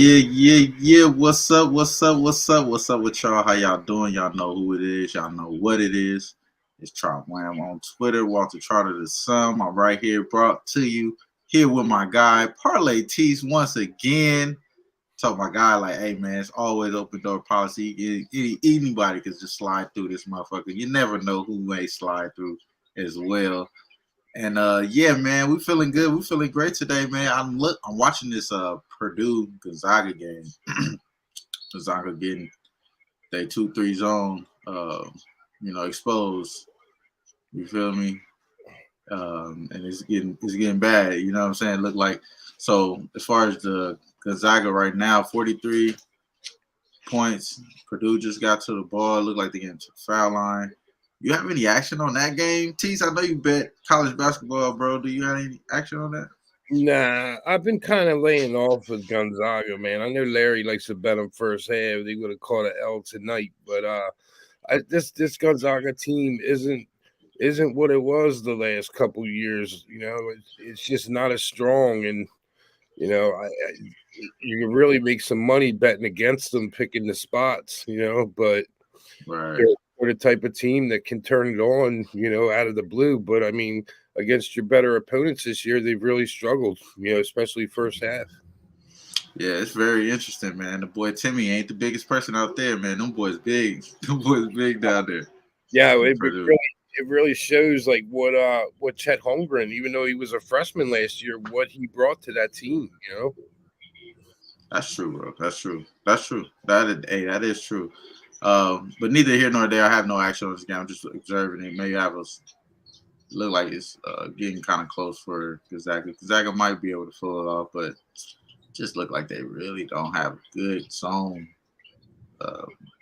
Yeah. What's up? What's up with y'all? How y'all doing? Y'all know who it is. Y'all know what it is. It's Trot Wham on Twitter. Walter Trotter the Sun. I'm right here, brought to you here with my guy Parlay Tees once again. Tell my guy like, hey man, it's always open door policy. Anybody can just slide through this motherfucker. You never know who may slide through as well. And yeah, man, we feeling good. We feeling great today, man. I'm watching this Purdue Gonzaga game. Gonzaga getting they 2-3 zone, exposed. You feel me? And it's getting bad. You know what I'm saying? Look like so as far as the Gonzaga right now, 43 points. Purdue just got to the ball. Look like they're getting to the foul line. You have any action on that game, Tease? I know you bet college basketball, bro. Do you have any action on that? Nah, I've been kind of laying off with Gonzaga, man. I know Larry likes to bet them first half. They would have caught an L tonight, but this Gonzaga team isn't what it was the last couple years. You know, it's just not as strong, and you know, you can really make some money betting against them, picking the spots. You know, but Right. they're the type of team that can turn it on, you know, out of the blue. But I mean, against your better opponents this year, they've really struggled, you know, especially first half. Yeah, it's very interesting, man. The boy Timmy ain't the biggest person out there, man. Them boys big. Them boys big down there. Yeah, it really shows like what Chet Holmgren, even though he was a freshman last year, what he brought to that team, you know. That's true, bro. That's true. That is true. But neither here nor there. I have no action on this game. I'm just observing it. Maybe I was look like it's getting kind of close for Gonzaga. Gonzaga might be able to pull it off, but just look like they really don't have good zone,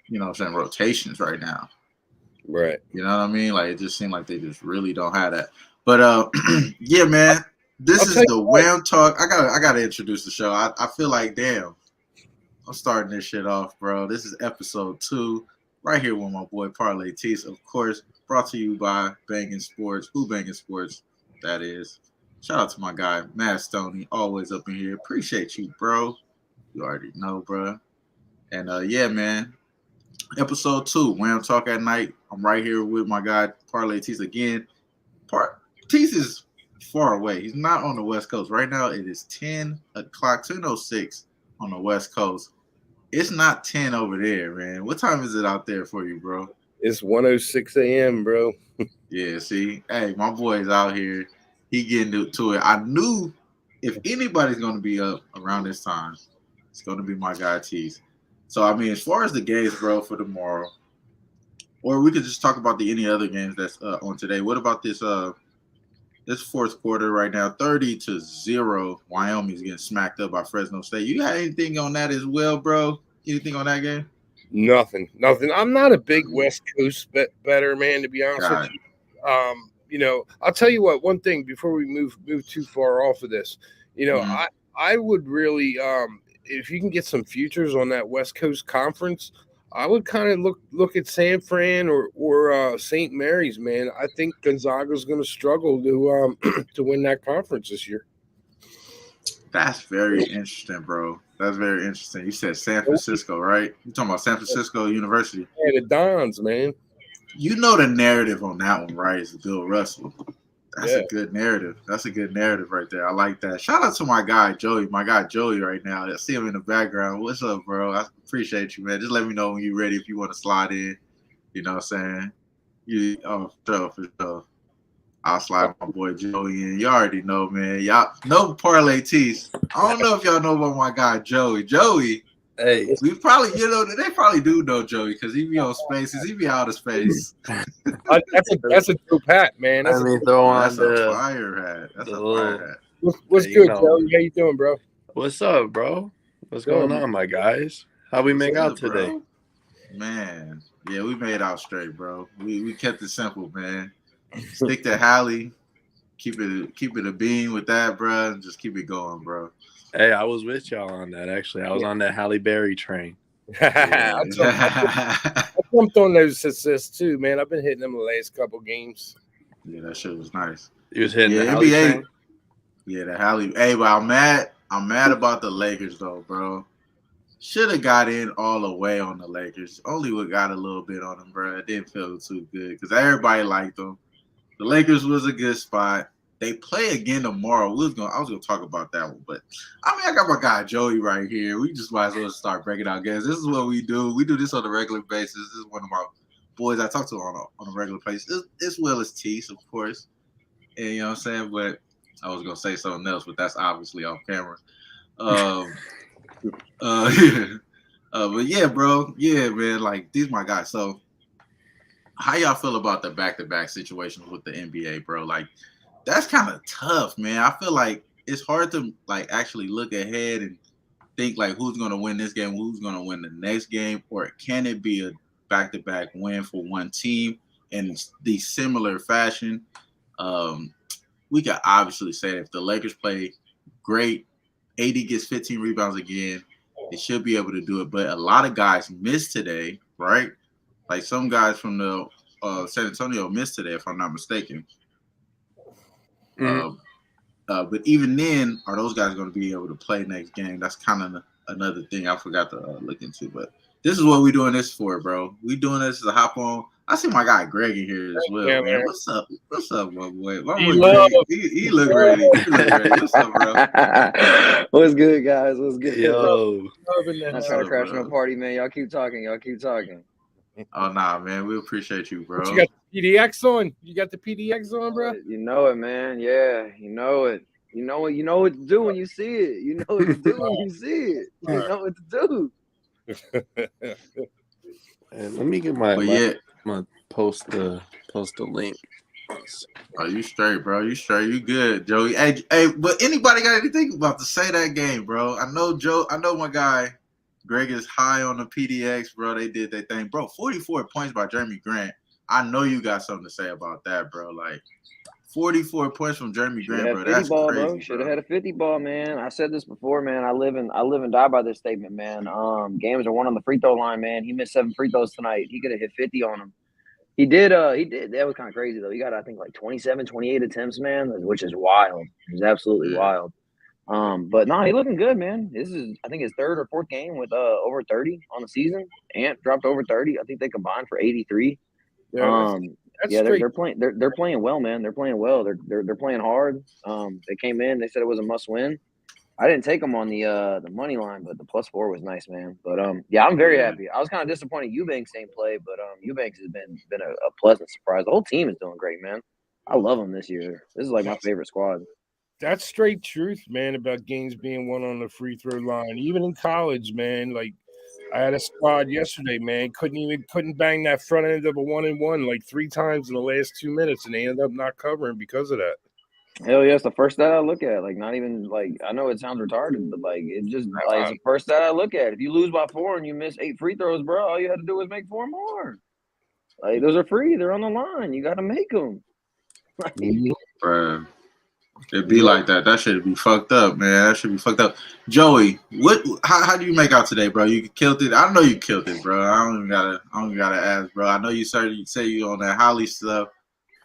rotations right now. Right. You know what I mean? Like it just seemed like they just really don't have that. But yeah, man, this is the WAMTalk. I gotta introduce the show. I feel like damn, I'm starting this shit off, bro. This is episode 2, right here with my boy Parlay Tees, of course, brought to you by Bangin Sports, Who-Bangin Sports, that is. Shout out to my guy, Matt Stoney, always up in here. Appreciate you, bro. You already know, bro. And yeah, man, episode 2, Wham Talk at Night. I'm right here with my guy, Parlay Tees again. Tees is far away. He's not on the West Coast. Right now, it is 10 o'clock, 10:06 on the West Coast. It's not 10 over there, man. What time is it out there for you, bro? It's 1:06 a.m., bro. Yeah, see? Hey, my boy's out here. He getting to it. I knew if anybody's going to be up around this time, it's going to be my guy, Tease. So, I mean, as far as the games, bro, for tomorrow, or we could just talk about any other games that's on today. What about this fourth quarter right now, 30-0. Wyoming's getting smacked up by Fresno State. You got anything on that as well, bro? Anything on that game? Nothing. I'm not a big West Coast better, man, to be honest with you. You know, I'll tell you what, one thing before we move too far off of this, you know, I would really, if you can get some futures on that West Coast conference, I would kind of look at San Fran or St. Mary's, man. I think Gonzaga's going to struggle to to win that conference this year. That's very interesting, bro. That's very interesting. You said San Francisco, right? You're talking about San Francisco University. Yeah, the Dons, man. You know the narrative on that one, right? Is Bill Russell. That's a good narrative. That's a good narrative right there. I like that. Shout out to my guy Joey. My guy Joey right now. I see him in the background. What's up, bro? I appreciate you, man. Just let me know when you're ready if you want to slide in. You know what I'm saying? For sure. I'll slide my boy Joey in. You already know, man. Y'all know Parlay Tees. I don't know if y'all know about my guy Joey. Joey. Hey, we probably, they probably do know Joey because he be on spaces. He be out of space. That's a dope hat, man. That's a fire hat. That's a fire hat. What's good, Joey? How you doing, bro? What's up, bro? What's going on, my guys? How we make out today? Bro? Man, yeah, we made out straight, bro. We kept it simple, man. Stick to Hallie. Keep it a bean with that, bro. Just keep it going, bro. Hey, I was with y'all on that, actually. I was on that Halle Berry train. I jumped on those assists, too, man. I've been hitting them the last couple games. Yeah, that shit was nice. He was hitting the Halle train? Yeah, the Halle. Hey, but I'm mad about the Lakers, though, bro. should have got in all the way on the Lakers. Only what got a little bit on them, bro. It didn't feel too good because everybody liked them. The Lakers was a good spot. They play again tomorrow. I was gonna talk about that one, but I mean, I got my guy Joey right here. We just might as well start breaking out games. This is what we do. We do this on a regular basis. This is one of my boys I talk to on a regular basis. As well as Tease, of course. And you know what I'm saying? But I was gonna say something else, but that's obviously off camera. But yeah, bro. Yeah, man. Like these my guys. So how y'all feel about the back-to-back situations with the NBA, bro? Like that's kind of tough, man. I feel like it's hard to like actually look ahead and think like who's gonna win this game, who's gonna win the next game, or can it be a back-to-back win for one team in the similar fashion? We could obviously say if the Lakers play great, AD gets 15 rebounds again, they should be able to do it. But a lot of guys missed today, right? Like some guys from the San Antonio missed today, if I'm not mistaken. Mm-hmm. But even then, are those guys going to be able to play next game? That's kind of another thing I forgot to look into. But this is what we're doing this for, bro. We doing this to hop on. I see my guy Greg in here as well, man. What's up? What's up, my boy? My boy Greg, he look ready. He look ready. What's up, bro? What's good, guys? What's good? Yo. Not trying to crash no party, man. Y'all keep talking. Oh, nah, man. We appreciate you, bro. But you got the PDX on? You got the PDX on, bro? You know it, man. Yeah, you know it. You know what to do when you see it. You know what to do when you see it. You know what to do. And let me get my post the link. Oh, you straight, bro. You straight. You good, Joey. Hey, but anybody got anything about to say that game, bro? I know my guy Greg is high on the PDX, bro. They did their thing. Bro, 44 points by Jeremy Grant. I know you got something to say about that, bro. Like 44 points from Jeremy Grant, bro. That's crazy. Should have had a 50 ball, man. I said this before, man. I live and die by this statement, man. Games are won on the free throw line, man. He missed 7 free throws tonight. He could have hit 50 on them. He did. That was kind of crazy, though. He got, I think, like 27, 28 attempts, man, which is wild. It's absolutely wild. But no, he's looking good, man. This is, I think, his third or fourth game with over 30 on the season. Ant dropped over 30. I think they combined for 83. They're playing. They're playing well, man. They're playing well. They're playing hard. They came in. They said it was a must win. I didn't take them on the money line, but the +4 was nice, man. But yeah, I'm very happy. I was kind of disappointed Eubanks ain't play, but Eubanks has been a pleasant surprise. The whole team is doing great, man. I love them this year. This is like my favorite squad. That's straight truth, man, about games being won on the free throw line. Even in college, man, like I had a squad yesterday, man, couldn't bang that front end of a 1-and-1 like 3 times in the last 2 minutes, and they ended up not covering because of that. Hell yeah, it's the first stat I look at. Like, not even like, I know it sounds retarded, but like it just like it's the first stat I look at. If you lose by 4 and you miss 8 free throws, bro, all you had to do is make 4 more. Like, those are free. They're on the line. You got to make them. Like, bro, it'd be like that. That should be fucked up, man. That should be fucked up. Joey, how do you make out today, bro? You killed it. I know you killed it, bro. I don't even gotta ask, bro. I know you say you on that Holly stuff.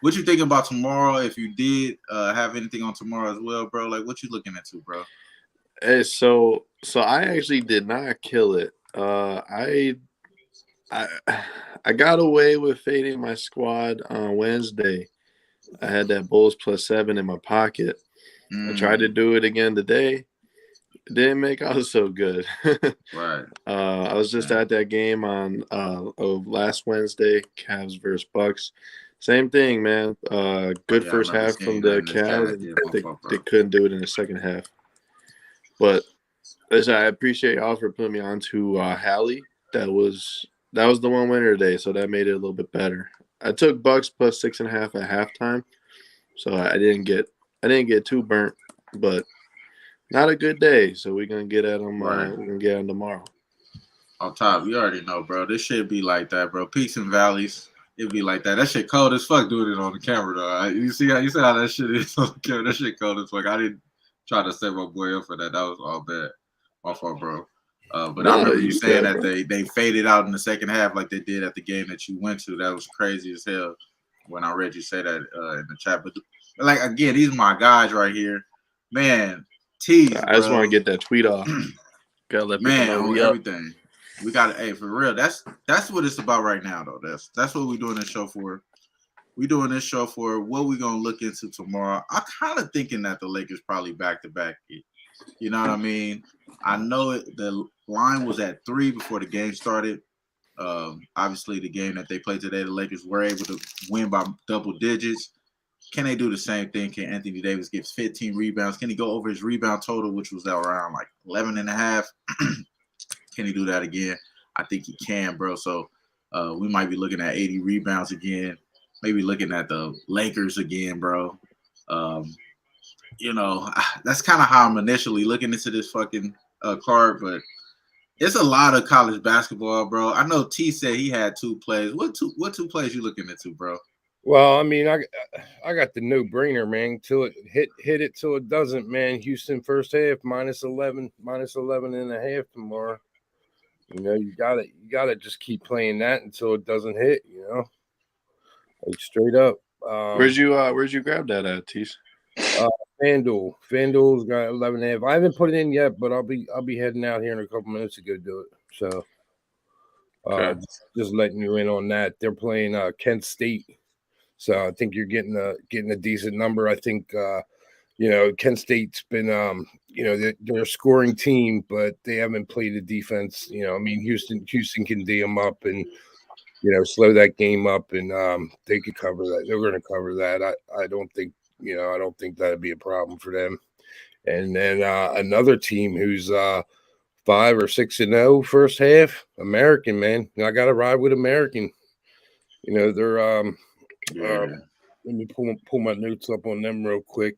What you thinking about tomorrow? If you did have anything on tomorrow as well, bro, like what you looking into, bro? Hey, so I actually did not kill it. I got away with fading my squad on Wednesday. I had that Bulls +7 in my pocket. I tried to do it again today. It didn't make out so good. Right. I was just at that game on last Wednesday, Cavs versus Bucks. Same thing, man. Good first half from the Cavs. They couldn't do it in the second half. But listen, I appreciate y'all for putting me on to Hallie. That was the one winner today, so that made it a little bit better. I took Bucks +6.5 at halftime, so I didn't get too burnt, but not a good day. So we're gonna get at them. We're gonna get at them tomorrow. On top, you already know, bro. This shit be like that, bro. Peaks and valleys. It be like that. That shit cold as fuck doing it on the camera, though. You see how that shit is on the camera. That shit cold as fuck. I didn't try to set my boy up for that. That was all bad. My fault, bro. But I remember you saying that they faded out in the second half like they did at the game that you went to. That was crazy as hell when I read you say that in the chat. But like again, these are my guys right here, man. Tease. I just want to get that tweet off. Gotta let people know on everything. We got to, for real. That's what it's about right now, though. That's what we're doing this show for. We doing this show for what we're gonna look into tomorrow. I'm kind of thinking that the Lakers probably back to back. You know what I mean? I know the line was at 3 before the game started. Obviously, the game that they played today, the Lakers were able to win by double digits. Can they do the same thing? Can Anthony Davis get 15 rebounds? Can he go over his rebound total, which was around like 11 and a half? Can he do that again? I think he can, bro. So we might be looking at 80 rebounds again. Maybe looking at the Lakers again, bro. That's kind of how I'm initially looking into this fucking card, but it's a lot of college basketball, bro. I know T said he had 2 plays. What two plays you looking into, bro? Well, I mean, I got the no-brainer, man. Till it hit it till it doesn't, man. Houston first half minus 11 and a half tomorrow. You know, you gotta just keep playing that until it doesn't hit. You know, like straight up. Where'd you grab that at, Tease? FanDuel's got 11 and a half. I haven't put it in yet, but I'll be heading out here in a couple minutes to go do it. So, just letting you in on that. They're playing Kent State, so I think you're getting a decent number. I think Kent State's been they're a scoring team, but they haven't played the defense. You know, I mean Houston can D them up and slow that game up, and they could cover that. They're going to cover that. I don't think that'd be a problem for them. And then another team who's 5 or 6-0 first half, American, man. I got to ride with American. You know, they're let me pull my notes up on them real quick.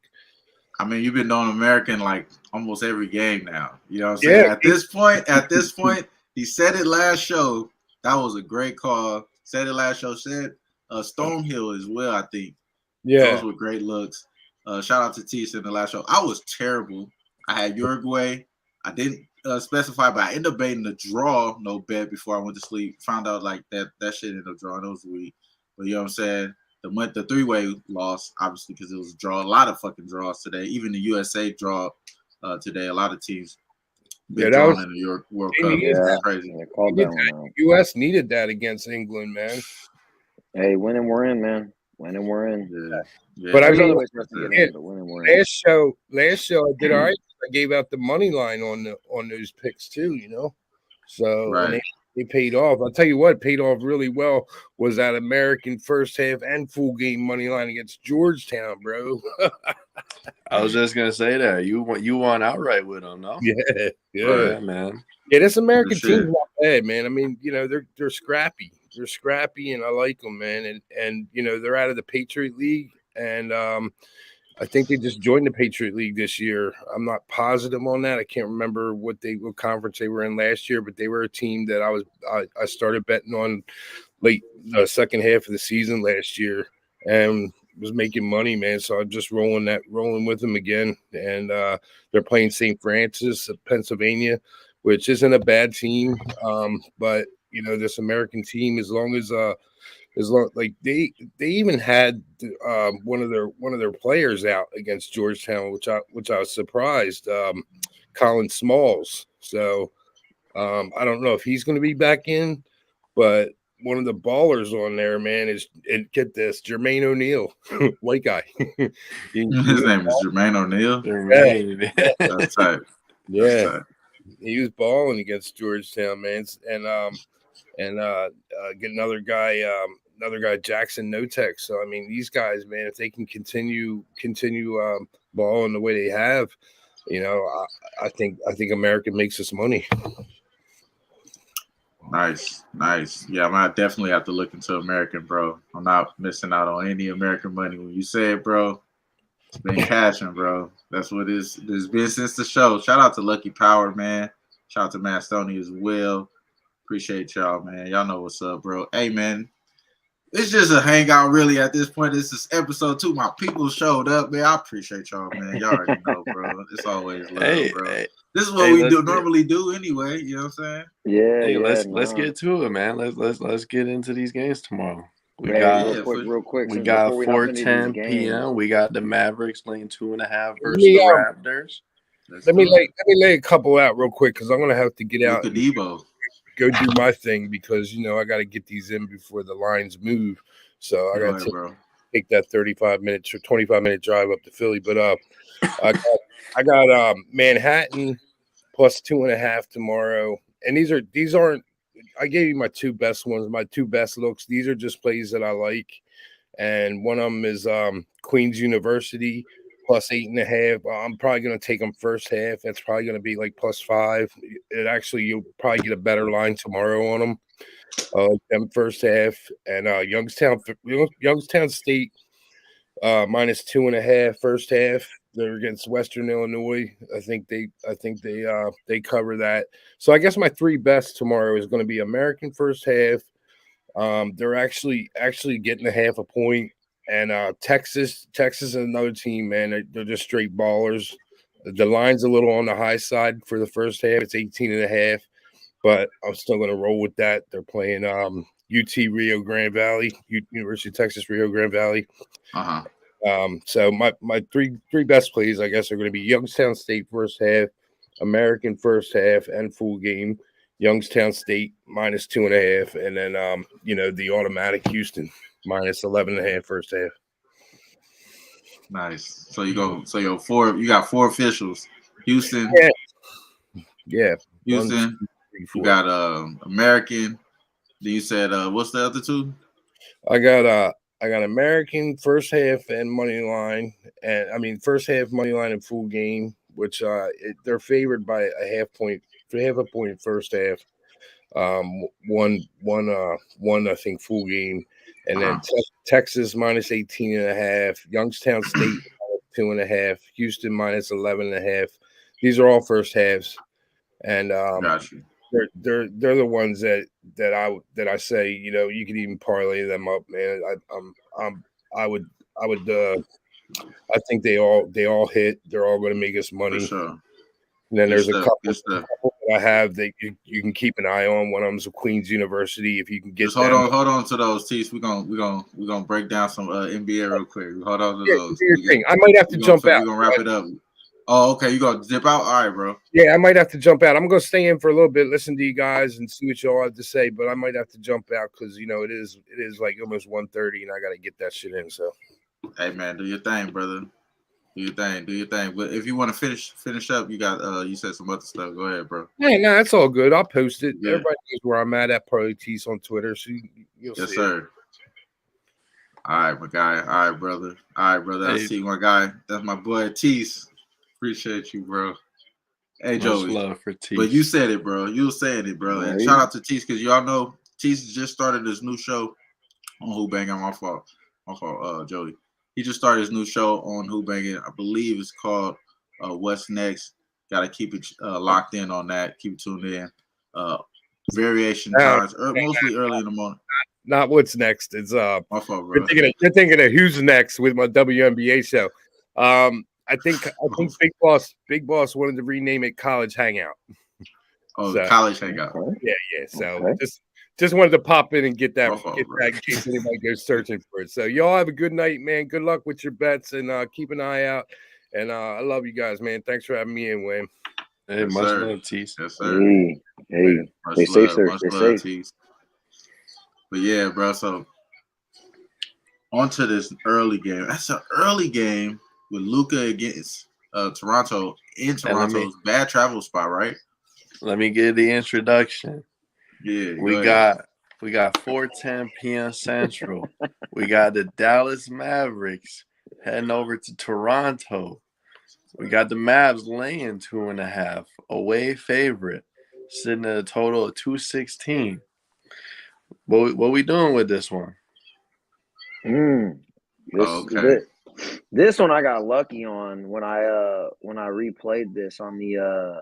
I mean, you've been doing American like almost every game now. You know what I'm saying? Yeah. At this point, he said it last show. That was a great call. Said it last show. Said Stonehill as well, I think. Yeah. Those were great looks. Shout out to T in the last show. I was terrible. I had Uruguay. I didn't specify, but I ended up betting the draw no bet before I went to sleep. Found out like that shit ended up drawing. It was weak. But you know what I'm saying? The 3-way loss, obviously, because it was a draw. A lot of fucking draws today. Even the USA draw today. A lot of teams been drawn in the New York World Cup. Yeah, crazy. US needed that against England, man. Hey, winning we're in, man. Winning we're in. Yeah. But I mean, last show I did all right. I gave out the money line on those picks too, So right. And they paid off. I'll tell you what paid off really well was that American first half and full game money line against Georgetown, bro. I was just gonna say that you won outright with them, no? Yeah, man. Yeah, this American team's not bad, man. I mean, they're scrappy. They're scrappy, and I like them, man. And they're out of the Patriot League, and I think they just joined the Patriot League this year. I'm not positive on that. I can't remember what conference they were in last year, but they were a team that I started betting on late second half of the season last year, and was making money, man. So I'm just rolling with them again. And they're playing St. Francis of Pennsylvania, which isn't a bad team, but this American team, as long like they even had one of their players out against Georgetown, which I was surprised, Colin Smalls. So I don't know if he's going to be back in, but one of the ballers on there, man, and get this, Jermaine O'Neal, white guy. His name is Jermaine O'Neal. Yeah. That's tight. Yeah. That's tight. He was balling against Georgetown, man, and get another guy, Jackson Notek. So I mean, these guys, man, if they can continue balling the way they have, I think America makes us money. Nice. Yeah, I might definitely have to look into American, bro. I'm not missing out on any American money. When you say it, bro, it's been cashing, bro. That's what it's been since the show. Shout out to Lucky Power, man. Shout out to Matt Stoney as well. Appreciate y'all, man. Y'all know what's up, bro. Hey, man, it's just a hangout, really, at this point. This is episode 2. My people showed up, man. I appreciate y'all, man. Y'all already know, bro. It's always love, bro. This is what we normally do anyway. You know what I'm saying? Yeah. Hey, let's get to it, man. Let's get into these games tomorrow. We got real quick. We got 4:10 p.m. We got the Mavericks laying 2.5 versus the Raptors. Let me lay a couple out real quick because I'm gonna have to get out and go do my thing because I got to get these in before the lines move. So I got to take that 35-minute or 25-minute drive up to Philly. But I got Manhattan plus 2.5 tomorrow, and these aren't. I gave you my two best ones, my two best looks. These are just plays that I like, and one of them is Queen's University plus 8.5. I'm probably going to take them first half. That's probably going to be like plus 5. You'll probably get a better line tomorrow on them. Them first half, and Youngstown State minus 2.5 first half. They're against Western Illinois. I think they cover that. So I guess my three best tomorrow is going to be American first half. They're actually getting a half a point. And Texas is another team, man. They're just straight ballers. The line's a little on the high side for the first half. It's 18.5, but I'm still going to roll with that. They're playing UT Rio Grande Valley, University of Texas Rio Grande Valley. So my three best plays, I guess, are going to be Youngstown State first half, American first half, and full game. Youngstown State minus 2.5, and then the automatic Houston minus 11.5 first half. Nice. So you got four officials. Houston. Yeah. Houston. 1, 2, 3, 4. You got American. Then you said what's the other two? I got American first half and money line, and first half money line and full game, which they're favored by half a point first half. One I think full game, and then Texas minus 18.5, Youngstown State minus 2.5, Houston minus 11.5. These are all first halves, and they're the ones that I say you can even parlay them up, man. I think they all hit. They're all going to make us money. For sure. And then there's a couple that I have that you can keep an eye on. One of them's Queen's University. If you can get hold on to those, Tease. We're gonna break down some NBA real quick. Hold on to those. I might have to jump out. We're gonna wrap it up. Oh, okay. You gonna dip out? All right, bro. Yeah, I might have to jump out. I'm gonna stay in for a little bit, listen to you guys, and see what y'all have to say. But I might have to jump out because it is like almost 1:30, and I gotta get that shit in. So, hey man, do your thing, brother. Do your thing. But if you want to finish up, you got you said some other stuff. Go ahead, bro. Yeah, no, that's all good. I'll post it. Yeah. Everybody knows where I'm at Pro Tees on Twitter, so you'll see. Yes, sir. All right, my guy. All right, brother. I see my guy. That's my boy Tees. Appreciate you, bro. Hey, Joey. Love for Tees. But you said it, bro. You were saying it, bro. And shout out to Tees because y'all know Tees just started this new show on Who-Bangin. My fault, Joey. He just started his new show on Who-Bangin. I believe it's called What's Next. Got to keep it locked in on that. Keep tuned in. Variation times, mostly early in the morning. Not What's Next. It's my fault, bro. You're thinking of Who's Next with my WNBA show. I think Big Boss wanted to rename it College Hangout. Oh, so, College Hangout. Yeah. So just wanted to pop in and get that in case anybody goes searching for it. So y'all have a good night, man. Good luck with your bets and keep an eye out. And I love you guys, man. Thanks for having me in, Wayne. Hey, much love, Tees. Yes, sir. Hey. Stay safe, sir. Stay safe. But yeah, bro. So on to this early game. That's an early game with Luka against Toronto in Toronto's bad travel spot, right? Let me give the introduction. Yeah, we got 4:10 p.m. Central. We got the Dallas Mavericks heading over to Toronto. We got the Mavs laying 2.5, away favorite, sitting at a total of 216. What we doing with this one? This one I got lucky on when I replayed this on the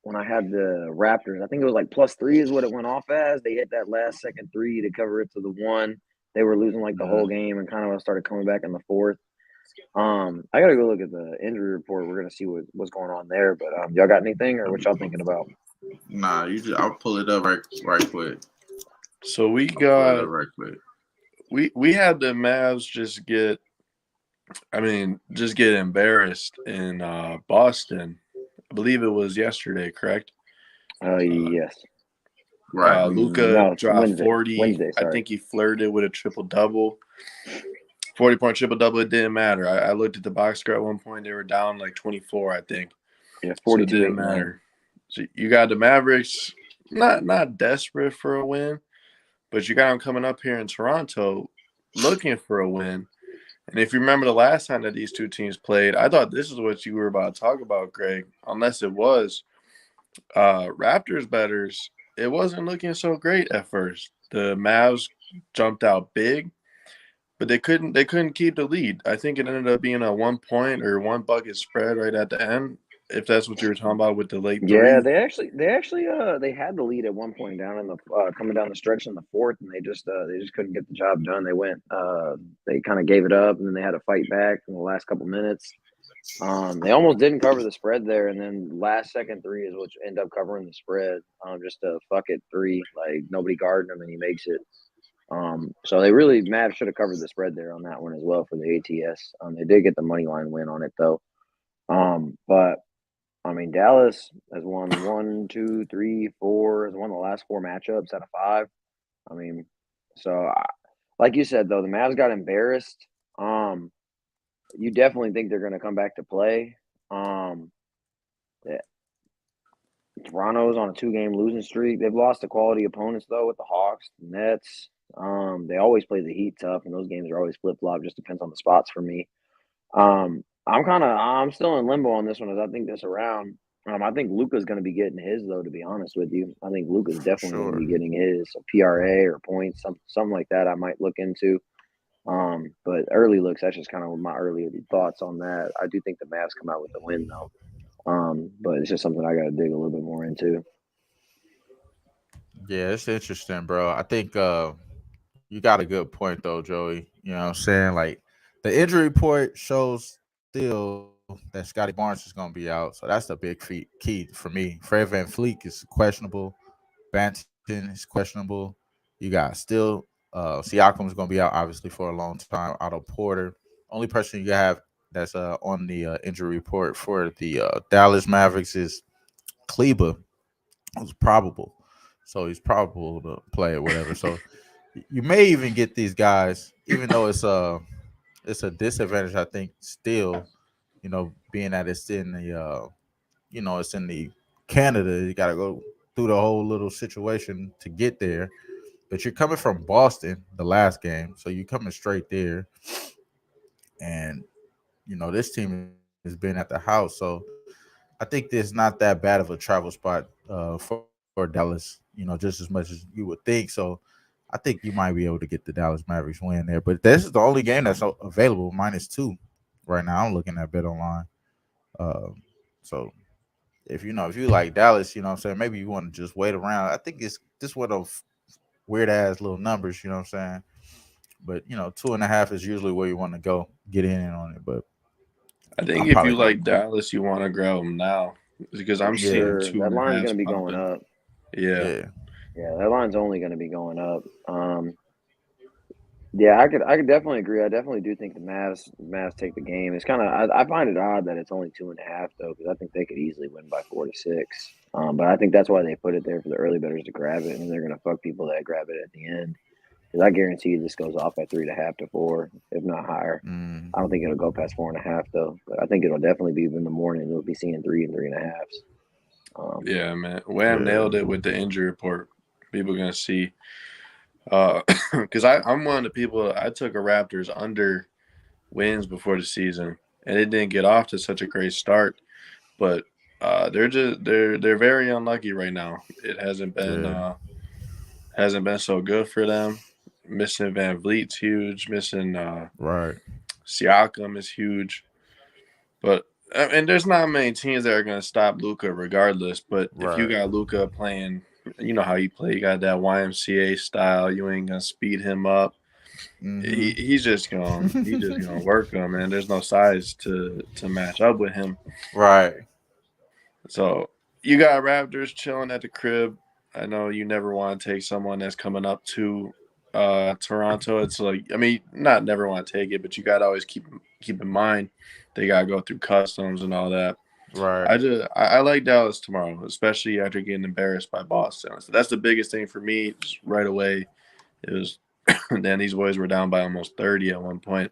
when I had the Raptors. I think it was like +3 is what it went off as. They hit that last second 3 to cover it to the 1. They were losing like the whole game and kind of started coming back in the 4th. I gotta go look at the injury report. We're gonna see what's going on there. But y'all got anything or what y'all thinking about? Nah, I'll pull it up right quick. So we had the Mavs just get embarrassed in Boston believe it was yesterday, correct? Yes. Right. Luka dropped Wednesday. 40. Wednesday, I think he flirted with a triple-double. 40-point triple-double, it didn't matter. I looked at the box score at one point. They were down like 24, I think. Yeah, 42. So it didn't matter. So you got the Mavericks not desperate for a win, but you got them coming up here in Toronto looking for a win. And if you remember the last time that these two teams played, I thought this is what you were about to talk about, Greg, unless it was Raptors betters. It wasn't looking so great at first. The Mavs jumped out big, but they couldn't keep the lead. I think it ended up being a 1 point or 1 bucket spread right at the end, if that's what you were talking about with the late Yeah, three. they had the lead at one point down in the coming down the stretch in the fourth, and they just couldn't get the job done. They kind of gave it up, and then they had to fight back in the last couple minutes. They almost didn't cover the spread there, and then last second three is what ended up covering the spread. Just a fuck it three, like nobody guarding him, and he makes it. So Mavs should have covered the spread there on that one as well for the ATS. They did get the money line win on it though. But I mean, Dallas has won 1, 2, 3, 4. Has won the last 4 matchups out of 5. I mean, so like you said though, the Mavs got embarrassed. You definitely think they're going to come back to play. Yeah. Toronto's on a 2-game losing streak. They've lost to quality opponents though with the Hawks, the Nets. They always play the Heat tough, and those games are always flip flop. Just depends on the spots for me. I'm still in limbo on this one as I think this around. I think Luka's going to be getting his though. To be honest with you, I think Luka's definitely going to be getting his PRA or points, something like that. I might look into. But early looks, that's just kind of my early thoughts on that. I do think the Mavs come out with the win though. But it's just something I got to dig a little bit more into. Yeah, it's interesting, bro. I think you got a good point though, Joey. You know what I'm saying? Like the injury report shows still that Scotty Barnes is gonna be out. So that's the big key for me. Fred Van Fleet is questionable. Banton is questionable. You got still Siakam is gonna be out obviously for a long time. Otto Porter. Only person you have that's on the injury report for the Dallas Mavericks is Kleba, who's probable. So he's probable to play or whatever. So you may even get these guys, even though it's a disadvantage. I think still, being that it's in the it's in the Canada, you got to go through the whole little situation to get there. But you're coming from Boston the last game, so you're coming straight there, and this team has been at the house, so I think there's not that bad of a travel spot for Dallas, just as much as you would think. So I think you might be able to get the Dallas Mavericks win there. But this is the only game that's available, -2 right now. I'm looking at Bet Online. So if you like Dallas, what I'm saying, maybe you want to just wait around. I think it's just one of weird ass little numbers, you know what I'm saying? But 2.5 is usually where you want to go get in on it. But I think if you like Dallas, you want to grab them now because I'm seeing 2.5. That line's going to be going up. Yeah, that line's only going to be going up. Yeah, I could definitely agree. I definitely do think the Mavs take the game. It's kind of I find it odd that it's only 2.5 though, because I think they could easily win by 4 to 6. But I think that's why they put it there for the early bettors to grab it, and they're going to fuck people that grab it at the end. Because I guarantee you this goes off at 3.5 to 4, if not higher. I don't think it'll go past 4.5 though. But I think it'll definitely be in the morning. We'll be seeing 3 and 3.5s. Yeah, man. Wham nailed it with the injury report. People are gonna see. Because I'm one of the people. I took a Raptors under wins before the season, and it didn't get off to such a great start. But they're very unlucky right now. It hasn't been so good for them. Missing Van Vliet's huge. Missing right. Siakam is huge. But and there's not many teams that are going to stop Luka regardless. But if you got Luka playing, you know how you play. You got that YMCA style. You ain't going to speed him up. He's just gonna work him, man. There's no size to match up with him. Right. So you got Raptors chilling at the crib. I know you never want to take someone that's coming up to Toronto. It's like, I mean, not never want to take it, but you got to always keep in mind they got to go through customs and all that. Right. I like Dallas tomorrow, especially after getting embarrassed by Boston. So that's the biggest thing for me. Just right away, it was. Then these boys were down by almost 30 at one point.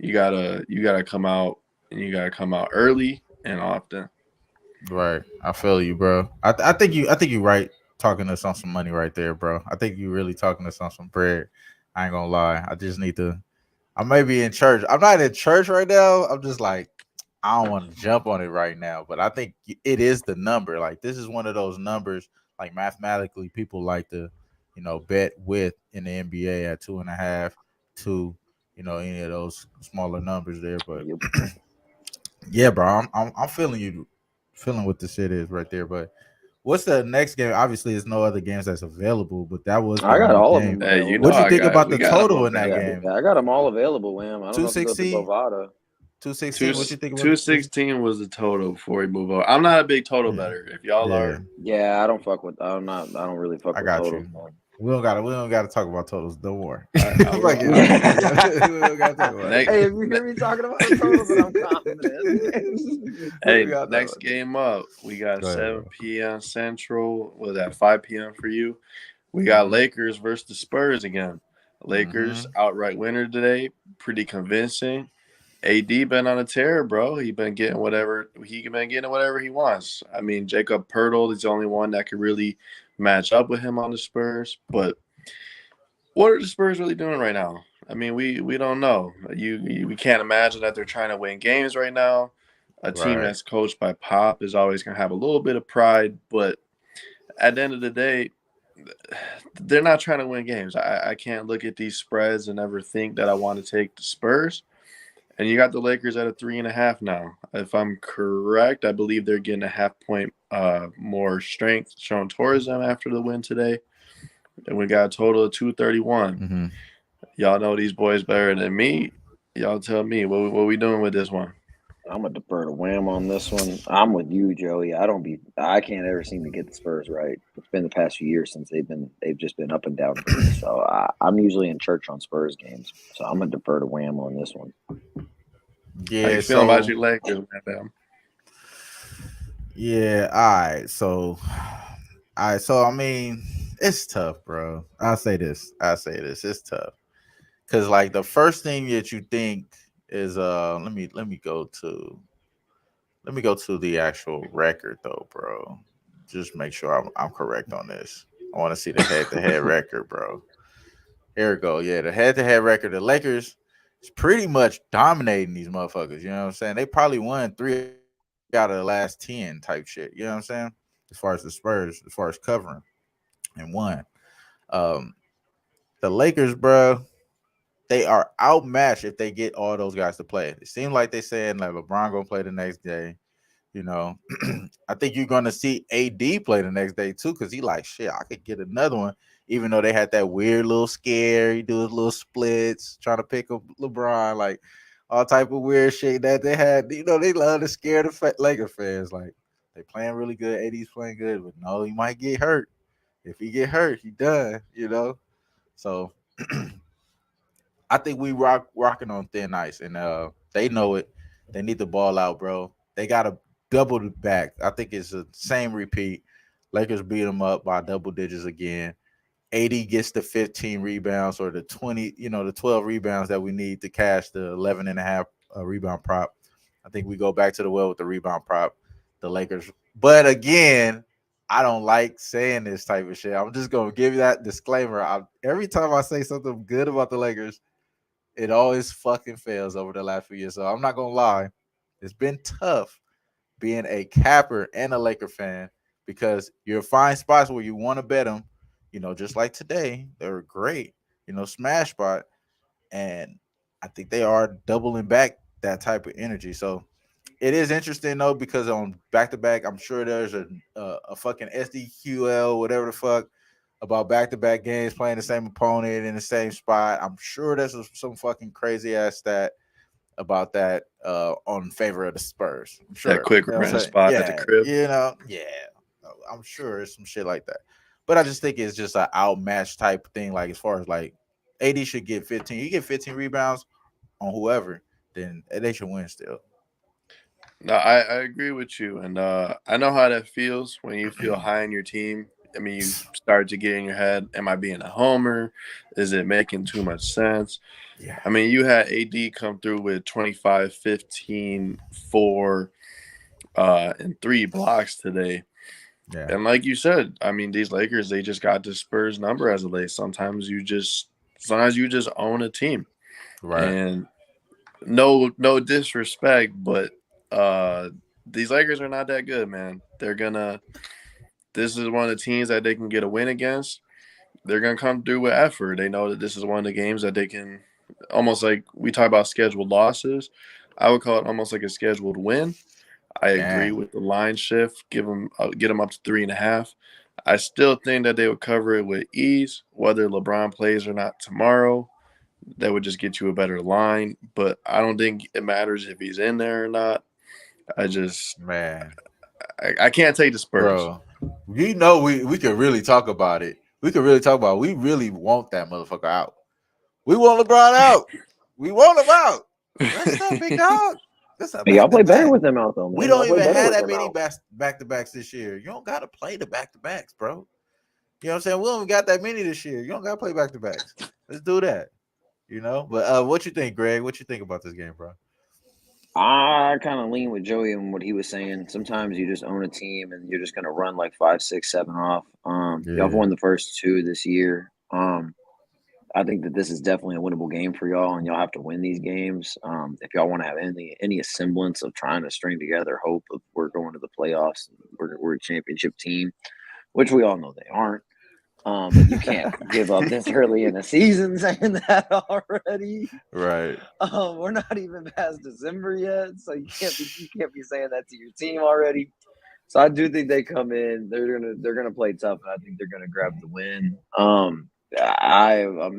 You gotta come out, and you gotta come out early and often. Right. I feel you, bro. I think you right talking us on some money right there, bro. I think you really talking us on some bread. I ain't gonna lie. I just need to. I may be in church. I'm not in church right now. I'm just like I don't want to jump on it right now, but I think it is the number. Like this is one of those numbers. Like mathematically, people like to, bet with in the NBA at 2.5, two. Any of those smaller numbers there, but Yep. yeah, bro, I'm feeling you, feeling what the shit is right there. But what's the next game? Obviously, there's no other games that's available, but that was the I got only all of game. them Hey, available. What'd you think about we the got them total in that available. game? Yeah, I got them all available, Wham. I don't Two know if you go through sixteen, Bovada. 216. What you think about? 216 was the total before we move on. I'm not a big total Yeah, better. If y'all yeah, are, Yeah, I don't fuck with. I'm not. I don't really fuck I with got totals, you. man. We don't gotta talk about totals. Don't worry. I Fuck will. it. We don't gotta talk about it. Next, Hey, if you hear me talking about the totals, then I'm confident. We hey, don't gotta talk next about it. game up, we got Go ahead, 7 bro. p.m. Central. Was that 5 p.m. for you? We got Lakers versus the Spurs again. Lakers Mm-hmm. outright winner today, pretty convincing. AD been on a tear, bro. He been getting whatever he wants. I mean, Jacob Pertl is the only one that could really match up with him on the Spurs. But what are the Spurs really doing right now? I mean, we don't know. We can't imagine that they're trying to win games right now. A team Right. that's coached by Pop is always going to have a little bit of pride, but at the end of the day, they're not trying to win games. I can't look at these spreads and ever think that I want to take the Spurs. And you got the Lakers at a 3.5 now. If I'm correct, I believe they're getting a half point more strength shown towards them after the win today. And we got a total of 231. Mm-hmm. Y'all know these boys better than me. Y'all tell me what we doing with this one. I'm gonna defer to Wham on this one. I'm with you, Joey. I can't ever seem to get the Spurs right. It's been the past few years since they've just been up and down for me. So I'm usually in church on Spurs games. So I'm gonna defer to Wham on this one. How Yeah. you feeling about So your Lakers, man? yeah. All right. So. All right. So I mean, it's tough, bro. I'll say this. It's tough. Cause like the first thing that you think is let me go to the actual record though, bro. Just make sure I'm correct on this. I want to see the head to head record, bro. Here we go. Yeah, the head to head record. The Lakers is pretty much dominating these motherfuckers. You know what I'm saying? They probably won 3 out of the last 10 type shit. You know what I'm saying? As far as the Spurs, as far as covering and won. Um, the Lakers, bro, they are outmatched if they get all those guys to play. It seems like they saying like LeBron gonna play the next day. You know, I think you're gonna see AD play the next day too, because he like shit. I could get another one, even though they had that weird little scare. He do his little splits, trying to pick up LeBron, like all type of weird shit that they had. You know, they love to scare the Laker fans. Like they playing really good. AD's playing good, but no, he might get hurt. If he get hurt, he done. You know, so. I think we rocking on thin ice, and they know it. They need the ball out, bro. They got to double it back. I think it's the same repeat. Lakers beat them up by double digits again. 80 gets the 15 rebounds or the 20, the 12 rebounds that we need to cash the 11 and a half rebound prop. I think we go back to the well with the rebound prop. The Lakers, but again, I don't like saying this type of shit. I'm just gonna give you that disclaimer. Every time I say something good about the Lakers, it always fucking fails over the last few years. So I'm not gonna lie, it's been tough being a capper and a Laker fan because you'll find spots where you want to bet them. Just like today, they were great. Smash spot, and I think they are doubling back that type of energy. So it is interesting though because on back to back, I'm sure there's a fucking SDQL whatever the fuck about back-to-back games playing the same opponent in the same spot. I'm sure there's some fucking crazy ass stat about that on favor of the Spurs. I'm That sure. quick You know what I'm rent saying? spot at the Yeah, crib. yeah. I'm sure it's some shit like that. But I just think it's just an outmatch type thing. Like as far as like AD should get 15. You get 15 rebounds on whoever, then they should win still. No, I agree with you, and I know how that feels when you feel high in your team. I mean, you start to get in your head, am I being a homer? Is it making too much sense? Yeah. I mean, you had AD come through with 25, 15, 4, and 3 blocks today. Yeah. And like you said, I mean, these Lakers, they just got the Spurs number as of late. Sometimes you just own a team. Right. And no disrespect, but these Lakers are not that good, man. This is one of the teams that they can get a win against. They're gonna come through with effort. They know that this is one of the games that they can, almost like we talk about scheduled losses. I would call it almost like a scheduled win. I agree Damn. with the line shift. Get them up to 3.5. I still think that they would cover it with ease, whether LeBron plays or not tomorrow. That would just get you a better line. But I don't think it matters if he's in there or not. Man, I can't take the Spurs. bro, we could really talk about it. We could really talk about it. We really want that motherfucker out. We want LeBron out. We want him out. What's up, big dog? That's a Hey, y'all play better back-to-back. with them out though, man. We Y'all don't play even better have with that them many out. back-to-backs this year. You don't got to play the back-to-backs, bro. You know what I'm saying? We don't got that many this year. You don't got to play back-to-backs. Let's do that. You know? But what you think, Greg? What you think about this game, bro? I kind of lean with Joey and what he was saying. Sometimes you just own a team and you're just gonna run like 5, 6, 7 off. Y'all have Yeah. won the first 2 this year. I think that this is definitely a winnable game for y'all, and y'all have to win these games. If y'all want to have any semblance of trying to string together hope of we're going to the playoffs, we're a championship team, which we all know they aren't. But you can't give up this early in the season saying that already. Right. We're not even past December yet, so you can't be saying that to your team already. So I do think they come in. They're gonna play tough, and I think they're gonna grab the win. I'm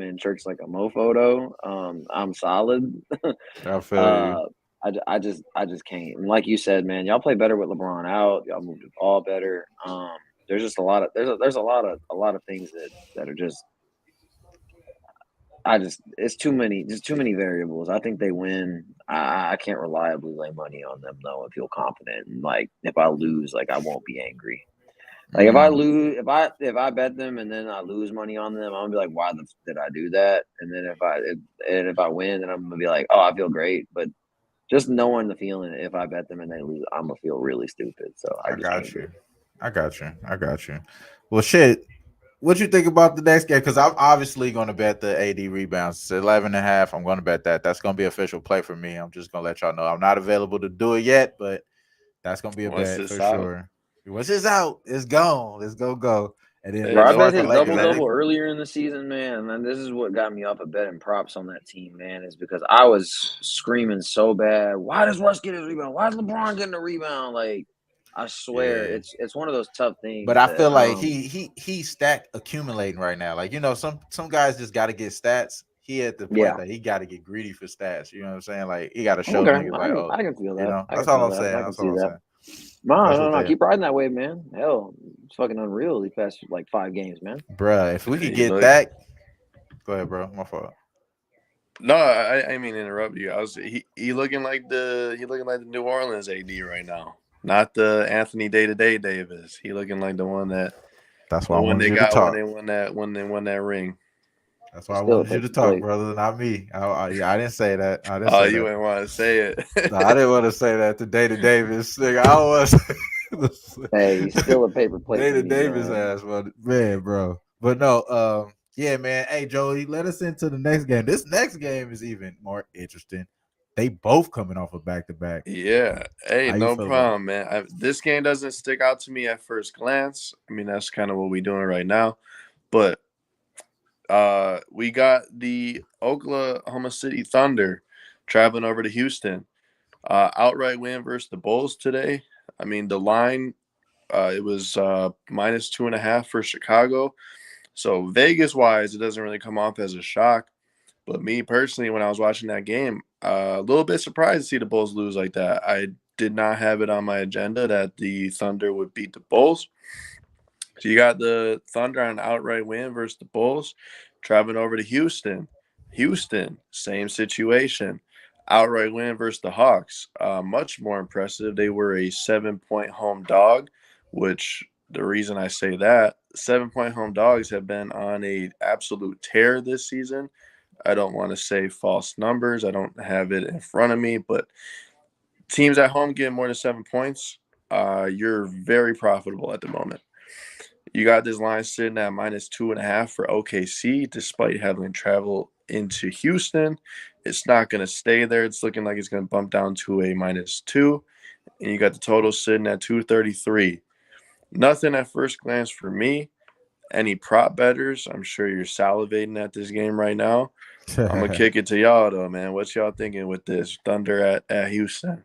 in church like a mofo though. I'm solid. I feel you. I just can't. And like you said, man, y'all play better with LeBron out. Y'all move the ball better. There's just there's a lot of things that are just it's too many variables. I think they win. I can't reliably lay money on them though and feel confident. And like if I lose, like I won't be angry. Like if I lose, if I bet them and then I lose money on them, I'm gonna be like, why did I do that? And then if I win, then I'm gonna be like, oh, I feel great. But just knowing the feeling, if I bet them and they lose, I'm gonna feel really stupid. So I just can't do it. I got you. Well, shit. What you think about the next game? Because I'm obviously going to bet the AD rebounds. It's 11.5. I'm going to bet that. That's going to be official play for me. I'm just going to let y'all know. I'm not available to do it yet, but that's going to be a bet for sure. Once it's out, it's gone. Let's go. And then Bro, I bet his double earlier in the season, man. And this is what got me off of betting props on that team, man, is because I was screaming so bad. Why does Russ get his rebound? Why is LeBron getting a rebound? Like, I swear, it's one of those tough things. But I feel like he's stat accumulating right now. Like, you know, some guys just got to get stats. He at the point that he got to get greedy for stats. You know what I'm saying? Like, he got to show niggas like, oh, I can feel that. You know, that's all I'm saying. That's all I'm saying. No. Keep riding that way, man. Hell, it's fucking unreal these past like 5 games, man. Bruh, if we could get that. Go ahead, bro. My fault. No, I mean interrupt you. He looking like the New Orleans AD right now, not the Anthony Day-to-Day Davis. He looking like the one that. That's why I wanted you to talk. When they won that ring. That's why I wanted you to talk, brother, not me. I didn't say that. You didn't want to say it. No, I didn't want to say that to Data Davis. Nigga, I was. Hey, he's still a paper plate. Data Davis ass, man, bro. But no, yeah, man. Hey, Joey, let us into the next game. This next game is even more interesting. They both coming off a back-to-back. Yeah. Hey, no problem, man. This game doesn't stick out to me at first glance. I mean, that's kind of what we're doing right now. But we got the Oklahoma City Thunder traveling over to Houston. Outright win versus the Bulls today. I mean, the line, it was minus 2.5 for Chicago. So Vegas-wise, it doesn't really come off as a shock. But me personally, when I was watching that game, a little bit surprised to see the Bulls lose like that. I did not have it on my agenda that the Thunder would beat the Bulls. So you got the Thunder on an outright win versus the Bulls, traveling over to Houston. Houston, same situation. outright win versus the Hawks. Much more impressive. They were a 7-point home dog, which the reason I say that 7-point home dogs have been on a absolute tear this season. I don't want to say false numbers. I don't have it in front of me, but teams at home getting more than 7 points, you're very profitable at the moment. You got this line sitting at -2.5 for OKC, despite having to travel into Houston. It's not going to stay there. It's looking like it's going to bump down to a -2. And you got the total sitting at 233. Nothing at first glance for me. Any prop betters? I'm sure you're salivating at this game right now. I'm going to kick it to y'all, though, man. What y'all thinking with this Thunder at Houston?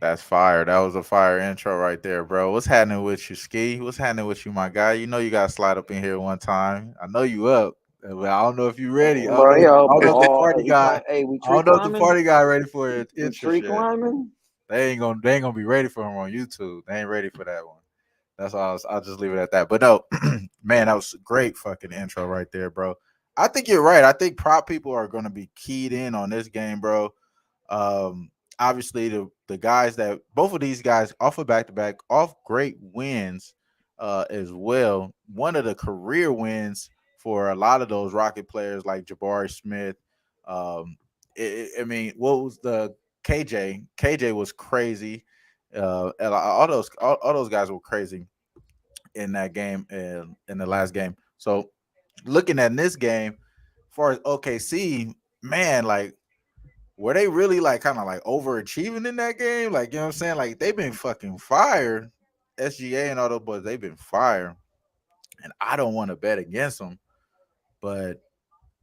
That's fire. That was a fire intro right there, bro. What's happening with you, Ski? What's happening with you, my guy? You know you gotta slide up in here one time. I know you up, but I don't know if you ready. Bro, yo, I don't know if the oh, party guy. hey, we I tree don't know if the climbing? party guy ready for your We intro tree yet. climbing? They ain't gonna be ready for him on YouTube. They ain't ready for that one. That's all. I'll just leave it at that. But no, man, that was a great fucking intro right there, bro. I think you're right. I think prop people are gonna be keyed in on this game, bro. Um, Obviously the guys that both of these guys off of back to back, off great wins as well. One of the career wins for a lot of those Rocket players like Jabari Smith. I mean, what was the KJ? KJ was crazy. And all those guys were crazy in that game and in the last game. So looking at this game, as far as OKC, man, like were they really like kind of like overachieving in that game? Like, you know what I'm saying? Like they've been fucking fire. SGA and all those boys, they've been fire. And I don't want to bet against them, but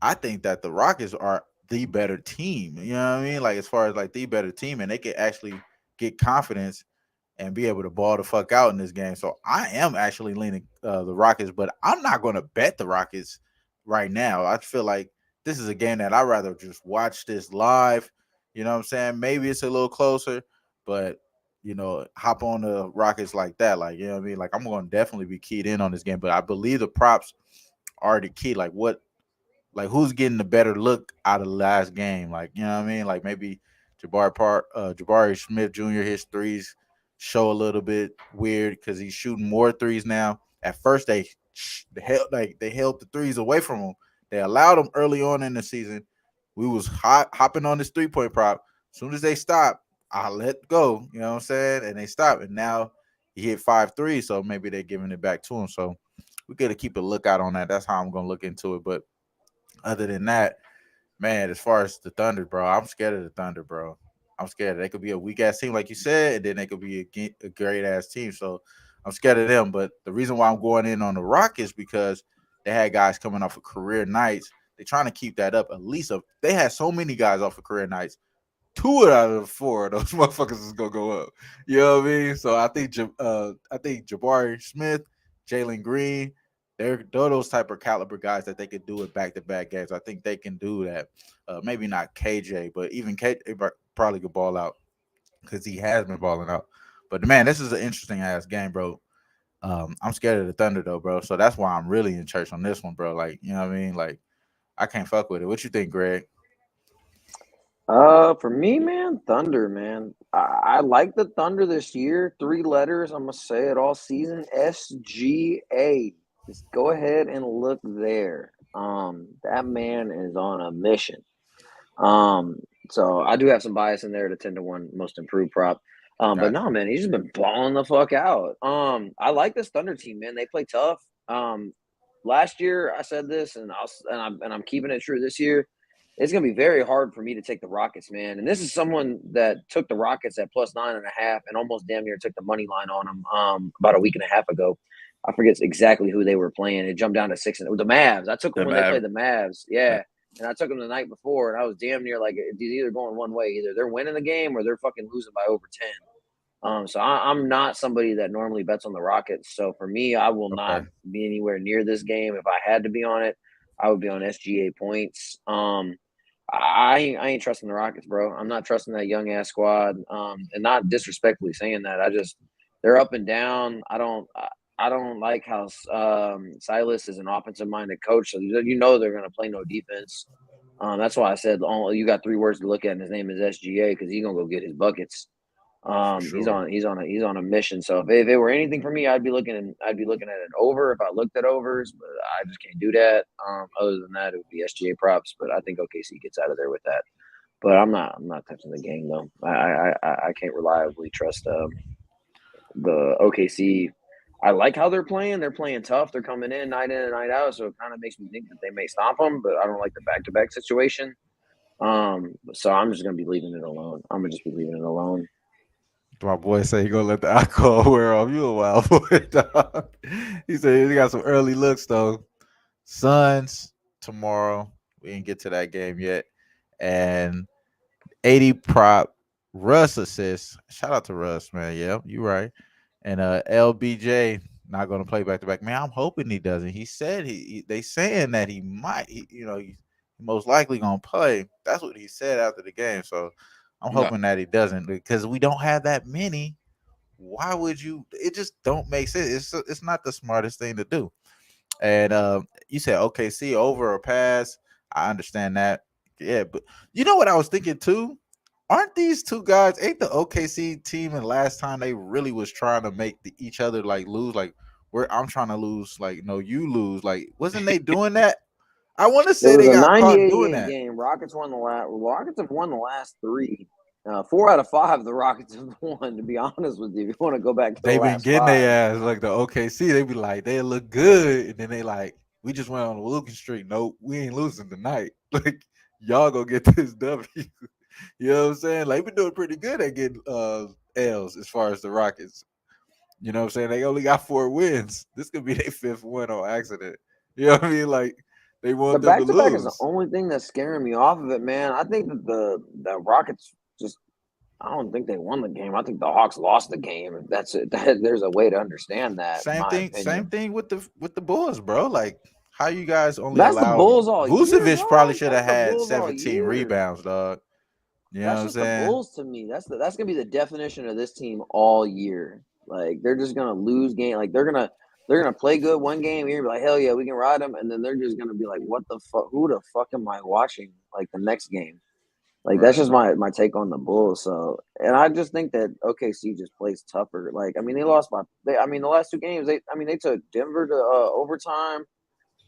I think that the Rockets are the better team. You know what I mean? Like as far as like the better team, and they can actually get confidence and be able to ball the fuck out in this game. So I am actually leaning the Rockets, but I'm not going to bet the Rockets right now. I feel like this is a game that I'd rather just watch this live. You know what I'm saying? Maybe it's a little closer, but hop on the Rockets like that. Like, you know what I mean? Like I'm going to definitely be keyed in on this game, but I believe the props are the key. Like who's getting the better look out of the last game? Like, you know what I mean? Like maybe Jabari Smith Jr. his threes show a little bit weird because he's shooting more threes now. At first they held the threes away from him. They allowed him early on in the season. We was hopping on this 3-point prop. As soon as they stopped, I let go. You know what I'm saying? And they stopped. And now he hit 5 threes, so maybe they're giving it back to him. So we got to keep a lookout on that. That's how I'm gonna look into it. But other than that, man, as far as the Thunder, bro, I'm scared of the Thunder, bro. I'm scared. They could be a weak ass team, like you said, and then they could be a great ass team. So I'm scared of them. But the reason why I'm going in on the Rockets because they had guys coming off of career nights. They're trying to keep that up. At least they had so many guys off of career nights. 2 out of the 4 of those motherfuckers is gonna go up. You know what I mean? So I think Jabari Smith, Jalen Green, they're those type of caliber guys that they could do it back to back games. I think they can do that. Maybe not KJ, but even KJ probably could ball out because he has been balling out. But man, this is an interesting ass game, bro. I'm scared of the Thunder though, bro. So that's why I'm really in church on this one, bro. Like, you know what I mean? Like, I can't fuck with it. What you think, Greg? For me, man, Thunder, man. I like the Thunder this year. 3 letters. I'm gonna say it all season. SGA. Just go ahead and look there. That man is on a mission. So I do have some bias in there to 10-1 most improved prop. But no, man, he's just been balling the fuck out. I like this Thunder team, man. They play tough. Last year I said this, and I'm keeping it true this year. It's gonna be very hard for me to take the Rockets, man. And this is someone that took the Rockets at +9.5 and almost damn near took the money line on them about a week and a half ago. I forget exactly who they were playing. It jumped down to 6, and it was the Mavs. I took them when they played the Mavs. Yeah. And I took them the night before, and I was damn near like, it's either going one way. Either they're winning the game or they're fucking losing by over 10. So I'm not somebody that normally bets on the Rockets. So for me, I will not be anywhere near this game. If I had to be on it, I would be on SGA points. I ain't trusting the Rockets, bro. I'm not trusting that young ass squad. And not disrespectfully saying that. They're up and down. I don't like how Silas is an offensive minded coach. So they're going to play no defense. That's why I said you got 3 words to look at, and his name is SGA because he's gonna go get his buckets. He's on a mission. So if it were anything for me, I'd be looking at an over if I looked at overs, but I just can't do that. Other than that, it would be SGA props, but I think OKC gets out of there with that. But I'm not touching the game though. I can't reliably trust the OKC. I like how they're playing. They're playing tough. They're coming in and night out. So it kind of makes me think that they may stomp them, but I don't like the back-to-back situation. So I'm just gonna be leaving it alone. I'm gonna just be leaving it alone. My boy say he gonna let the alcohol wear off. You a wild boy, dog. He said he got some early looks though. Suns tomorrow. We didn't get to that game yet. And 80 prop Russ assist. Shout out to Russ, man. Yeah, you right. And LBJ not going to play back to back. Man, I'm hoping he doesn't. He said they saying that he might. He's most likely going to play. That's what he said after the game. So I'm hoping that he doesn't because we don't have that many. Why would you? It just don't make sense. It's not the smartest thing to do. And you said OKC over or pass. I understand that. Yeah, but you know what I was thinking too? Aren't these two guys? Ain't the OKC team and last time they really was trying to make each other like lose? Like where I'm trying to lose, like no, you lose. Like wasn't they doing that? I want to say they got caught doing that. Game. Rockets have won the last 3. 4 out of 5 the Rockets have won. To be honest with you, if you want to go back to they've been getting their ass like the OKC. They be like they look good, and then they like we just went on a losing streak. Nope, we ain't losing tonight. Like y'all go get this W. You know what I'm saying? Like, been doing pretty good at getting L's as far as the Rockets. You know what I'm saying? They only got 4 wins. This could be their 5th win on accident. You know what I mean? Like, they want them to lose. The back-to-back is the only thing that's scaring me off of it, man. I think that the Rockets just – I don't think they won the game. I think the Hawks lost the game. That's it. There's a way to understand that. Same thing with the Bulls, bro. Like, how you guys only that's allowed – the Bulls all Vucevic year, probably should have had 17 rebounds, dog. You know that's just the Bulls to me. That's gonna be the definition of this team all year. Like they're just gonna lose game. Like they're gonna play good one game here, be like hell yeah, we can ride them, and then they're just gonna be like, what the fuck? Who the fuck am I watching? Like the next game. Like that's just my take on the Bulls. So, and I just think that OKC just plays tougher. Like I mean, they lost the last 2 games. They took Denver to overtime.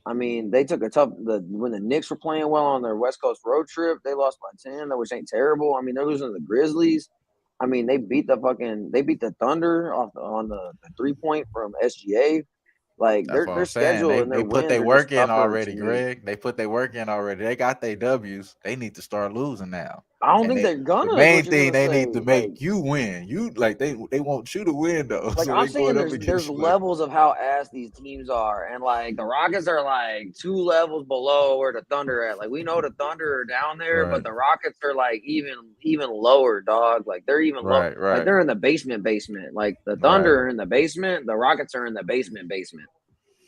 I mean, they took when the Knicks were playing well on their West Coast road trip, they lost by 10, which ain't terrible. I mean, they're losing to the Grizzlies. I mean, they beat the Thunder on the 3-point from SGA. Like their schedule and they put their work in already, Greg. They put their work in already. They got their W's. They need to start losing now. I don't think they're gonna. The main thing they need to make you win. You like they want you to win though. Like so I'm saying, there's levels of how ass these teams are, and like the Rockets are like 2 levels below where the Thunder at. Like we know the Thunder are down there, but the Rockets are like even lower, dog. Like they're even lower. Like they're in the basement. Like the Thunder are in the basement, the Rockets are in the basement.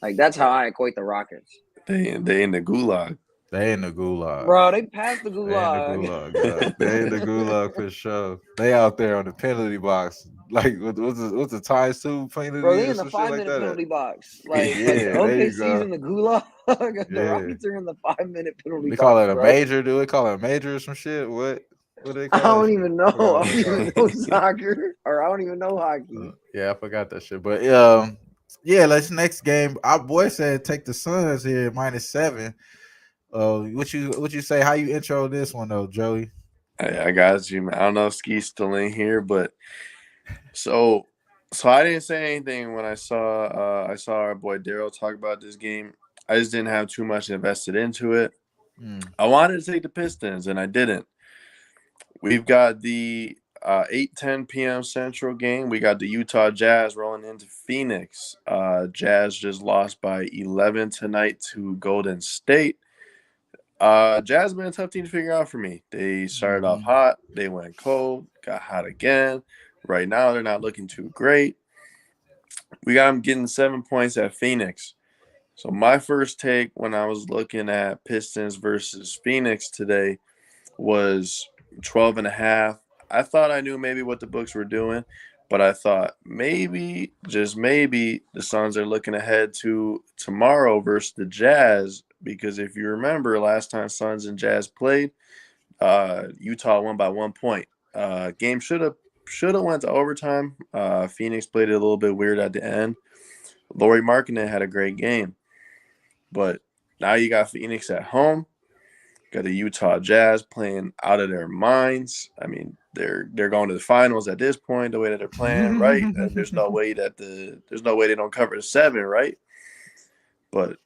Like that's how I equate the Rockets. They in the gulag. They in the gulag. Bro, they passed the gulag. They in the gulag for sure. They out there on the penalty box. Like, what's the ties to penalty? Bro, they in the 5-minute penalty box. Like, OKC's in the gulag. The Rockets are in the 5-minute penalty box. They call it a major, do they call it a major or some shit? What do they call it? I don't even know. I don't even know soccer. Or I don't even know hockey. Yeah, I forgot that shit. But, yeah, let's next game. Our boy said take the Suns here, -7. What you say? How you intro this one though, Joey? I got you, man. I don't know if Ski's still in here, but so I didn't say anything when I saw our boy Daryl talk about this game. I just didn't have too much invested into it. I wanted to take the Pistons, and I didn't. We've got the 8:10 p.m. Central game. We got the Utah Jazz rolling into Phoenix. Jazz just lost by 11 tonight to Golden State. Jazz has been a tough team to figure out for me. They started off hot, they went cold, got hot again. Right now, they're not looking too great. We got them getting 7 points at Phoenix. So my first take when I was looking at Pistons versus Phoenix today was 12.5. I thought I knew maybe what the books were doing, but I thought maybe, just maybe, the Suns are looking ahead to tomorrow versus the Jazz because if you remember last time Suns and Jazz played, Utah won by 1 point. Game should have went to overtime. Phoenix played it a little bit weird at the end. Lauri Markkanen had a great game, but now you got Phoenix at home. Got the Utah Jazz playing out of their minds. I mean, they're going to the finals at this point. The way that they're playing, right? There's no way they don't cover the 7, right? But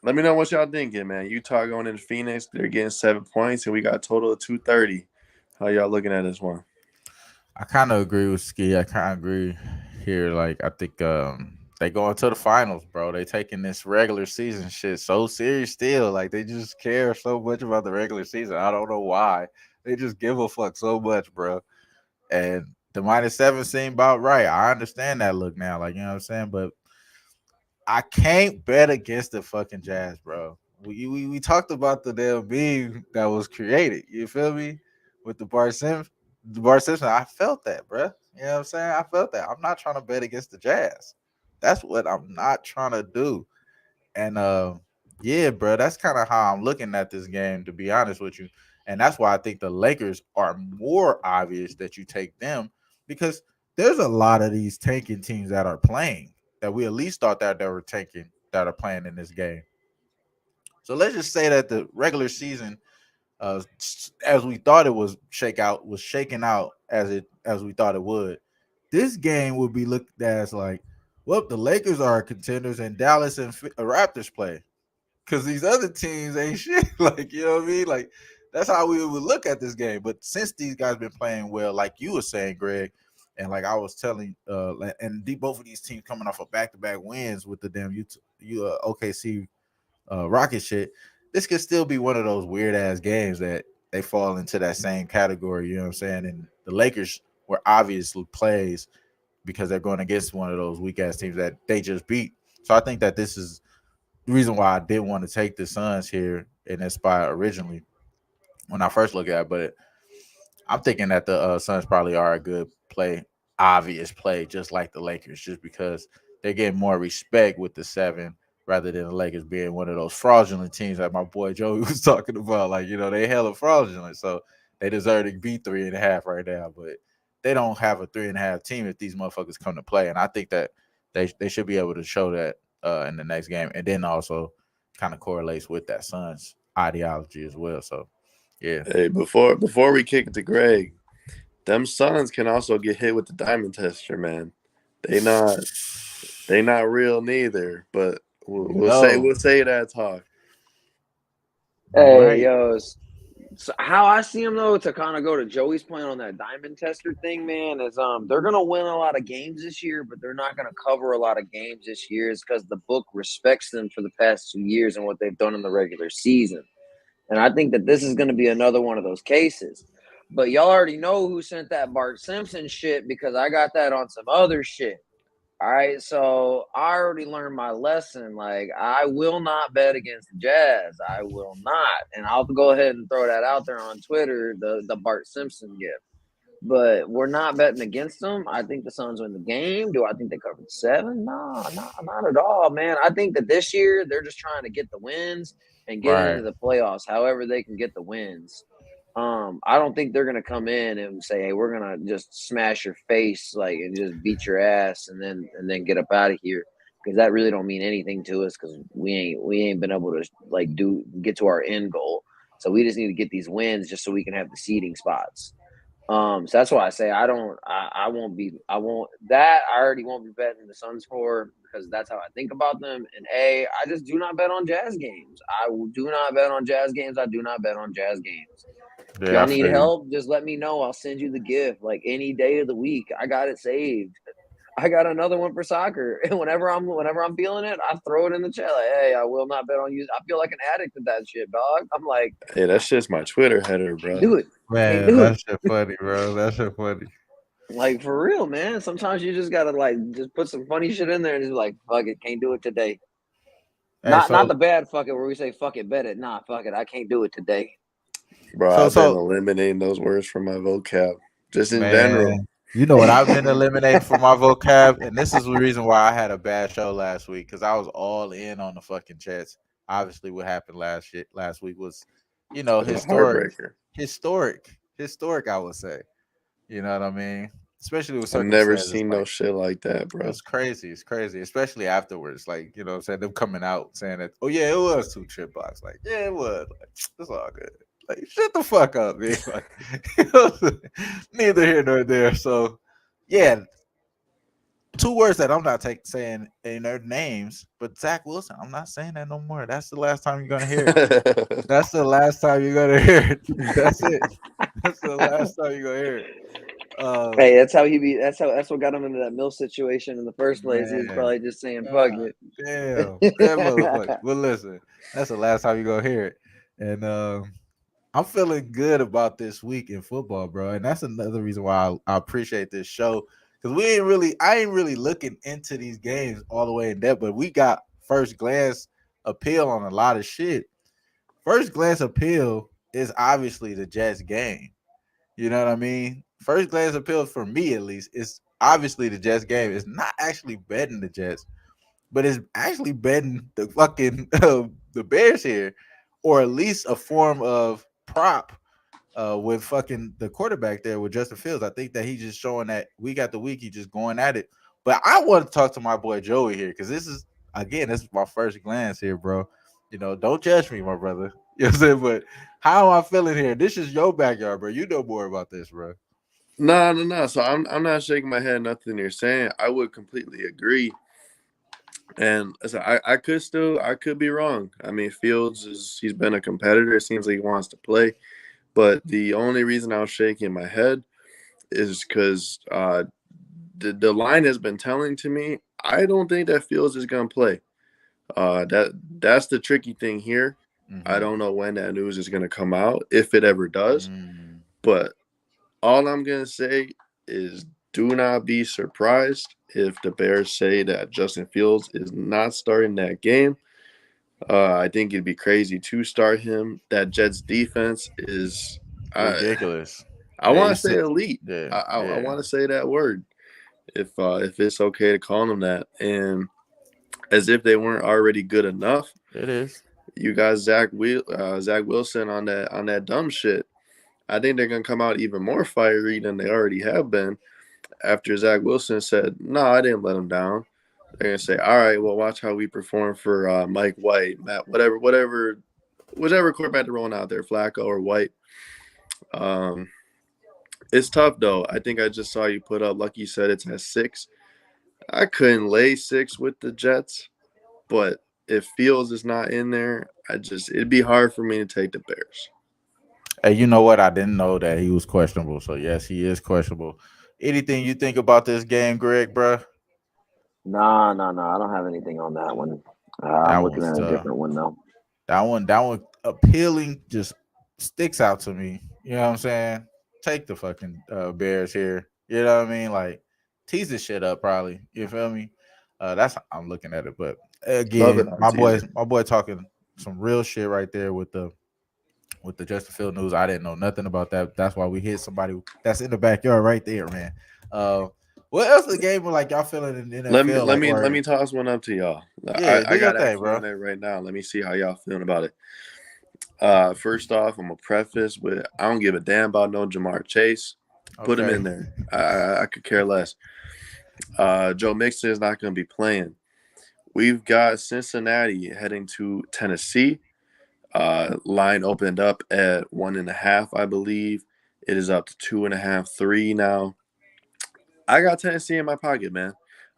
let me know what y'all thinking, man. Utah going into Phoenix, they're getting 7 points, and we got a total of 230. How y'all looking at this one? I kind of agree with Ski. I kind of agree here. Like, I think they going to the finals, bro. They taking this regular season shit so serious still. Like, they just care so much about the regular season. I don't know why. They just give a fuck so much, bro. And the -7 seemed about right. I understand that look now. Like, you know what I'm saying? But I can't bet against the fucking Jazz, bro. We talked about the damn meme that was created. You feel me? With the Bart Simpson. I felt that, bro. You know what I'm saying? I felt that. I'm not trying to bet against the Jazz. That's what I'm not trying to do. And yeah, bro, that's kind of how I'm looking at this game, to be honest with you. And that's why I think the Lakers are more obvious that you take them, because there's a lot of these tanking teams that are playing that we at least thought that they were tanking that are playing in this game. So let's just say that the regular season, as we thought it was shaking out as we thought it would. This game would be looked at as like, well, the Lakers are contenders and Dallas and Raptors play, because these other teams ain't shit. Like, you know what I mean? Like, that's how we would look at this game. But since these guys been playing well, like you were saying, Greg, and like I was telling, both of these teams coming off of back-to-back wins with the damn OKC Rocket shit, this could still be one of those weird ass games that they fall into that same category. You know what I'm saying? And the Lakers were obviously plays because they're going against one of those weak ass teams that they just beat. So I think that this is the reason why I didn't want to take the Suns here in this spot originally when I first looked at it. But I'm thinking that the Suns probably are a good play, obvious play, just like the Lakers, just because they're getting more respect with the 7 rather than the Lakers being one of those fraudulent teams that my boy Joey was talking about. Like, you know, they hella fraudulent, so they deserve to be 3.5 right now. But they don't have a 3.5 team if these motherfuckers come to play, and I think that they should be able to show that in the next game, and then also kind of correlates with that Suns ideology as well. So, yeah. Hey, before we kick it to Greg, them Suns can also get hit with the diamond tester, man. They not real neither, but we'll say that talk. Hey, Right. yo, so how I see them though, to kind of go to Joey's point on that diamond tester thing, man, is they're gonna win a lot of games this year, but they're not gonna cover a lot of games this year. Is because the book respects them for the past 2 years and what they've done in the regular season. And I think that this is going to be another one of those cases. But y'all already know who sent that Bart Simpson shit, because I got that on some other shit. All right, so I already learned my lesson. Like, I will not bet against the Jazz. I will not. And I'll go ahead and throw that out there on Twitter, the Bart Simpson gift. But we're not betting against them. I think the Suns win the game. Do I think they covered 7? No, not at all, man. I think that this year they're just trying to get the wins and get into the playoffs however they can get the wins. I don't think they're gonna come in and say, hey, we're gonna just smash your face, like, and just beat your ass and then get up out of here, because that really don't mean anything to us, because we ain't been able to like get to our end goal. So we just need to get these wins just so we can have the seeding spots. So that's why I say I already won't be betting the Suns for, because that's how I think about them. And I just do not bet on Jazz games. I do not bet on Jazz games. I do not bet on Jazz games. Yeah, If y'all need help, just let me know. I'll send you the gift, like, any day of the week. I got it saved. I got another one for soccer. And whenever I'm feeling it, I throw it in the chat. Like, hey, I will not bet on you. I feel like an addict at that shit, dog. I'm like, hey, that's just my Twitter header, bro. Do it, man. That shit funny, bro. That shit funny. Like, for real, man. Sometimes you just gotta just put some funny shit in there and just like, fuck it, can't do it today. Hey, not the bad fuck it where we say fuck it, bet it. Nah, fuck it, I can't do it today. Bro, I've been eliminating those words from my vocab, just in general. You know what I've been eliminating from my vocab, and this is the reason why I had a bad show last week, because I was all in on the fucking Jets. obviously what happened last week was, historic, Heartbreaker. historic. I would say, you know what I mean. Especially with I've never circumstances seen no like shit like that, bro. it's crazy. It's crazy, especially afterwards. Like, what I'm saying, them coming out saying that, oh yeah, it was 2 chip blocks. Like, yeah, it was. Like, it's all good. Like, shut the fuck up, man. Like, neither here nor there. So, yeah, 2 words that I'm not saying in their names, but Zach Wilson, I'm not saying that no more. That's the last time you're gonna hear it. That's the last time you're gonna hear it. That's it. That's the last time you're gonna hear it. Hey, that's how he be. That's what got him into that mill situation in the first place. He was Man, probably just saying, "Fuck damn, it." that motherfucker. But listen, that's the last time you're gonna hear it. And I'm feeling good about this week in football, bro. And that's another reason why I appreciate this show. Because I ain't really looking into these games all the way in depth, but we got first glance appeal on a lot of shit. First glance appeal is obviously the Jets game. You know what I mean? First glance appeal for me, at least, is obviously the Jets game. It's not actually betting the Jets, but it's actually betting the fucking the Bears here, or at least a form of prop with fucking the quarterback there with Justin Fields. I think that he's just showing that week after week he's just going at it. But I want to talk to my boy Joey here because this is my first glance here, bro. Don't judge me, my brother. You know what I'm saying? But how am I feeling here? This is your backyard, bro. You know more about this, bro. No. So I'm not shaking my head. Nothing you're saying. I would completely agree. And so I could be wrong. I mean, he's been a competitor. It seems like he wants to play. But the only reason I was shaking my head is because the line has been telling to me I don't think that Fields is gonna play. That's the tricky thing here. Mm-hmm. I don't know when that news is gonna come out, if it ever does. Mm-hmm. But all I'm gonna say is do not be surprised if the Bears say that Justin Fields is not starting that game. I think it'd be crazy to start him. That Jets defense is ridiculous. I want to say elite. Yeah, I want to say that word if it's okay to call them that. And as if they weren't already good enough, it is. You got Zach Wilson on that dumb shit. I think they're gonna come out even more fiery than they already have been after Zach Wilson said, "No, I didn't let him down." They're gonna say, "All right, well, watch how we perform for Mike White, Matt, whichever quarterback they're rolling out there, Flacco or White." It's tough though. I think I just saw you put up, like you said, it's at 6. I couldn't lay 6 with the Jets, but if Fields is not in there, it'd be hard for me to take the Bears. Hey, you know what? I didn't know that he was questionable. So yes, he is questionable. Anything you think about this game, Greg, bro? No. I don't have anything on that one. I'm looking at a different one though. That one appealing just sticks out to me. You know what I'm saying? Take the fucking Bears here. You know what I mean? Like tease this shit up, probably. You feel me? That's how I'm looking at it. But again, my boy talking some real shit right there with the Justin Field news. I didn't know nothing about that. That's why we hit somebody that's in the backyard right there, man. What else the game like y'all feeling in the NFL? Let me toss one up to y'all. Yeah, I got thing, bro. on it right now. Let me see how y'all feeling about it. First off, I'm gonna preface with I don't give a damn about no Jamar Chase. Put him in there. I could care less. Joe Mixon is not gonna be playing. We've got Cincinnati heading to Tennessee. Line opened up at 1.5, I believe. It is up to 2.5, 3 now. I got Tennessee in my pocket, man.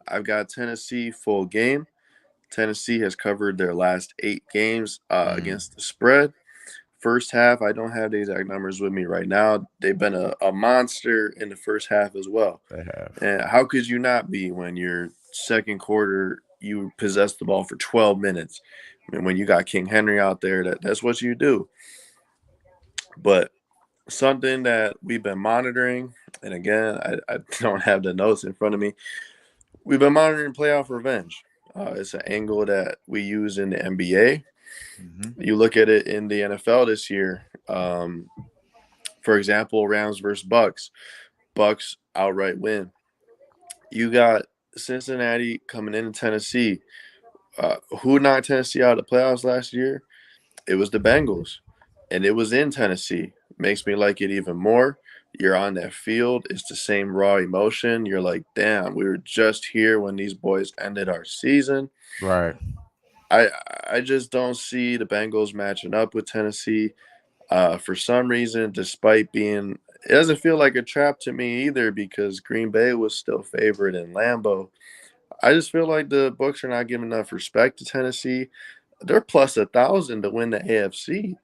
I've got Tennessee full game. Tennessee has covered their last 8 games against the spread. First half, I don't have the exact numbers with me right now. They've been a monster in the first half as well. They have. And how could you not be when your second quarter you possess the ball for 12 minutes? I mean, when you got King Henry out there, that's what you do. But something that we've been monitoring, and again, I don't have the notes in front of me. We've been monitoring playoff revenge. It's an angle that we use in the NBA. Mm-hmm. You look at it in the NFL this year. For example, Rams versus Bucks. Bucks outright win. You got Cincinnati coming into Tennessee. Who knocked Tennessee out of the playoffs last year? It was the Bengals, and it was in Tennessee. Makes me like it even more. You're on that field. It's the same raw emotion. You're like, damn, we were just here when these boys ended our season. Right. I I just don't see the Bengals matching up with Tennessee. For some reason, despite being, it doesn't feel like a trap to me either because Green Bay was still favored in Lambeau. I just feel like the books are not giving enough respect to Tennessee. They're plus 1,000 to win the AFC.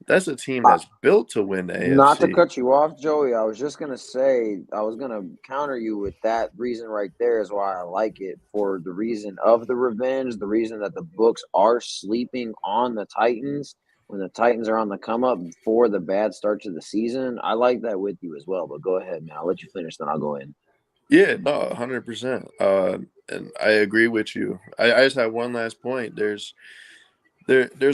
That's a team that's built to win the Not to AFC. cut you off, Joey. I was just gonna say I was gonna counter you with that reason right there is why I like it for the reason of the revenge, the reason that the books are sleeping on the Titans when the Titans are on the come up before the bad start to the season. I like that with you as well. But go ahead, man. I'll let you finish, then I'll go in. Yeah, no, 100%. And I agree with you. I just have one last point. There's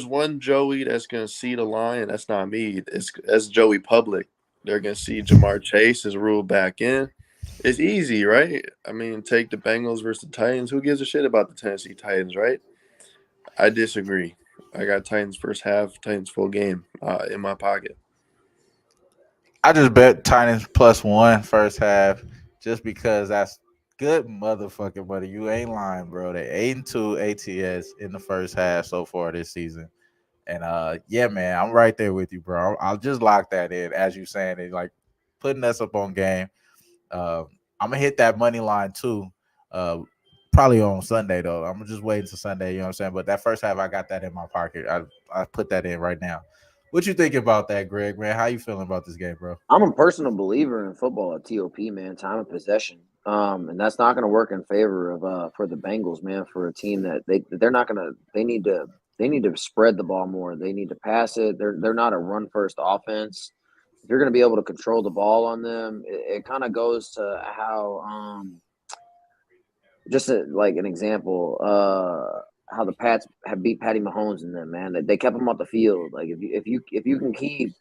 one Joey that's gonna see the line. That's not me. That's Joey Public. They're gonna see Jamar Chase is ruled back in. It's easy, right? I mean, take the Bengals versus the Titans. Who gives a shit about the Tennessee Titans, right? I disagree. I got Titans first half, Titans full game in my pocket. I just bet Titans +1 first half just because that's good motherfucking money. You ain't lying, bro. They 8-2 ATS in the first half so far this season. And yeah, man, I'm right there with you, bro. I'll just lock that in as you saying it, like putting us up on game. I'm gonna hit that money line too. Uh, Probably on Sunday though. I'm just waiting till Sunday. You know what I'm saying? But that first half, I got that in my pocket. I put that in right now. What you think about that, Greg? Man, how you feeling about this game, bro? I'm a personal believer in football at TOP, man, time of possession. And that's not going to work in favor of for the Bengals, man, for a team that they're not going to they need to spread the ball more. They need to pass it. They're not a run first offense. If you're going to be able to control the ball on them, it kind of goes to how like an example, how the Pats have beat Patty Mahomes and them, man. They kept him off the field. Like if you can keep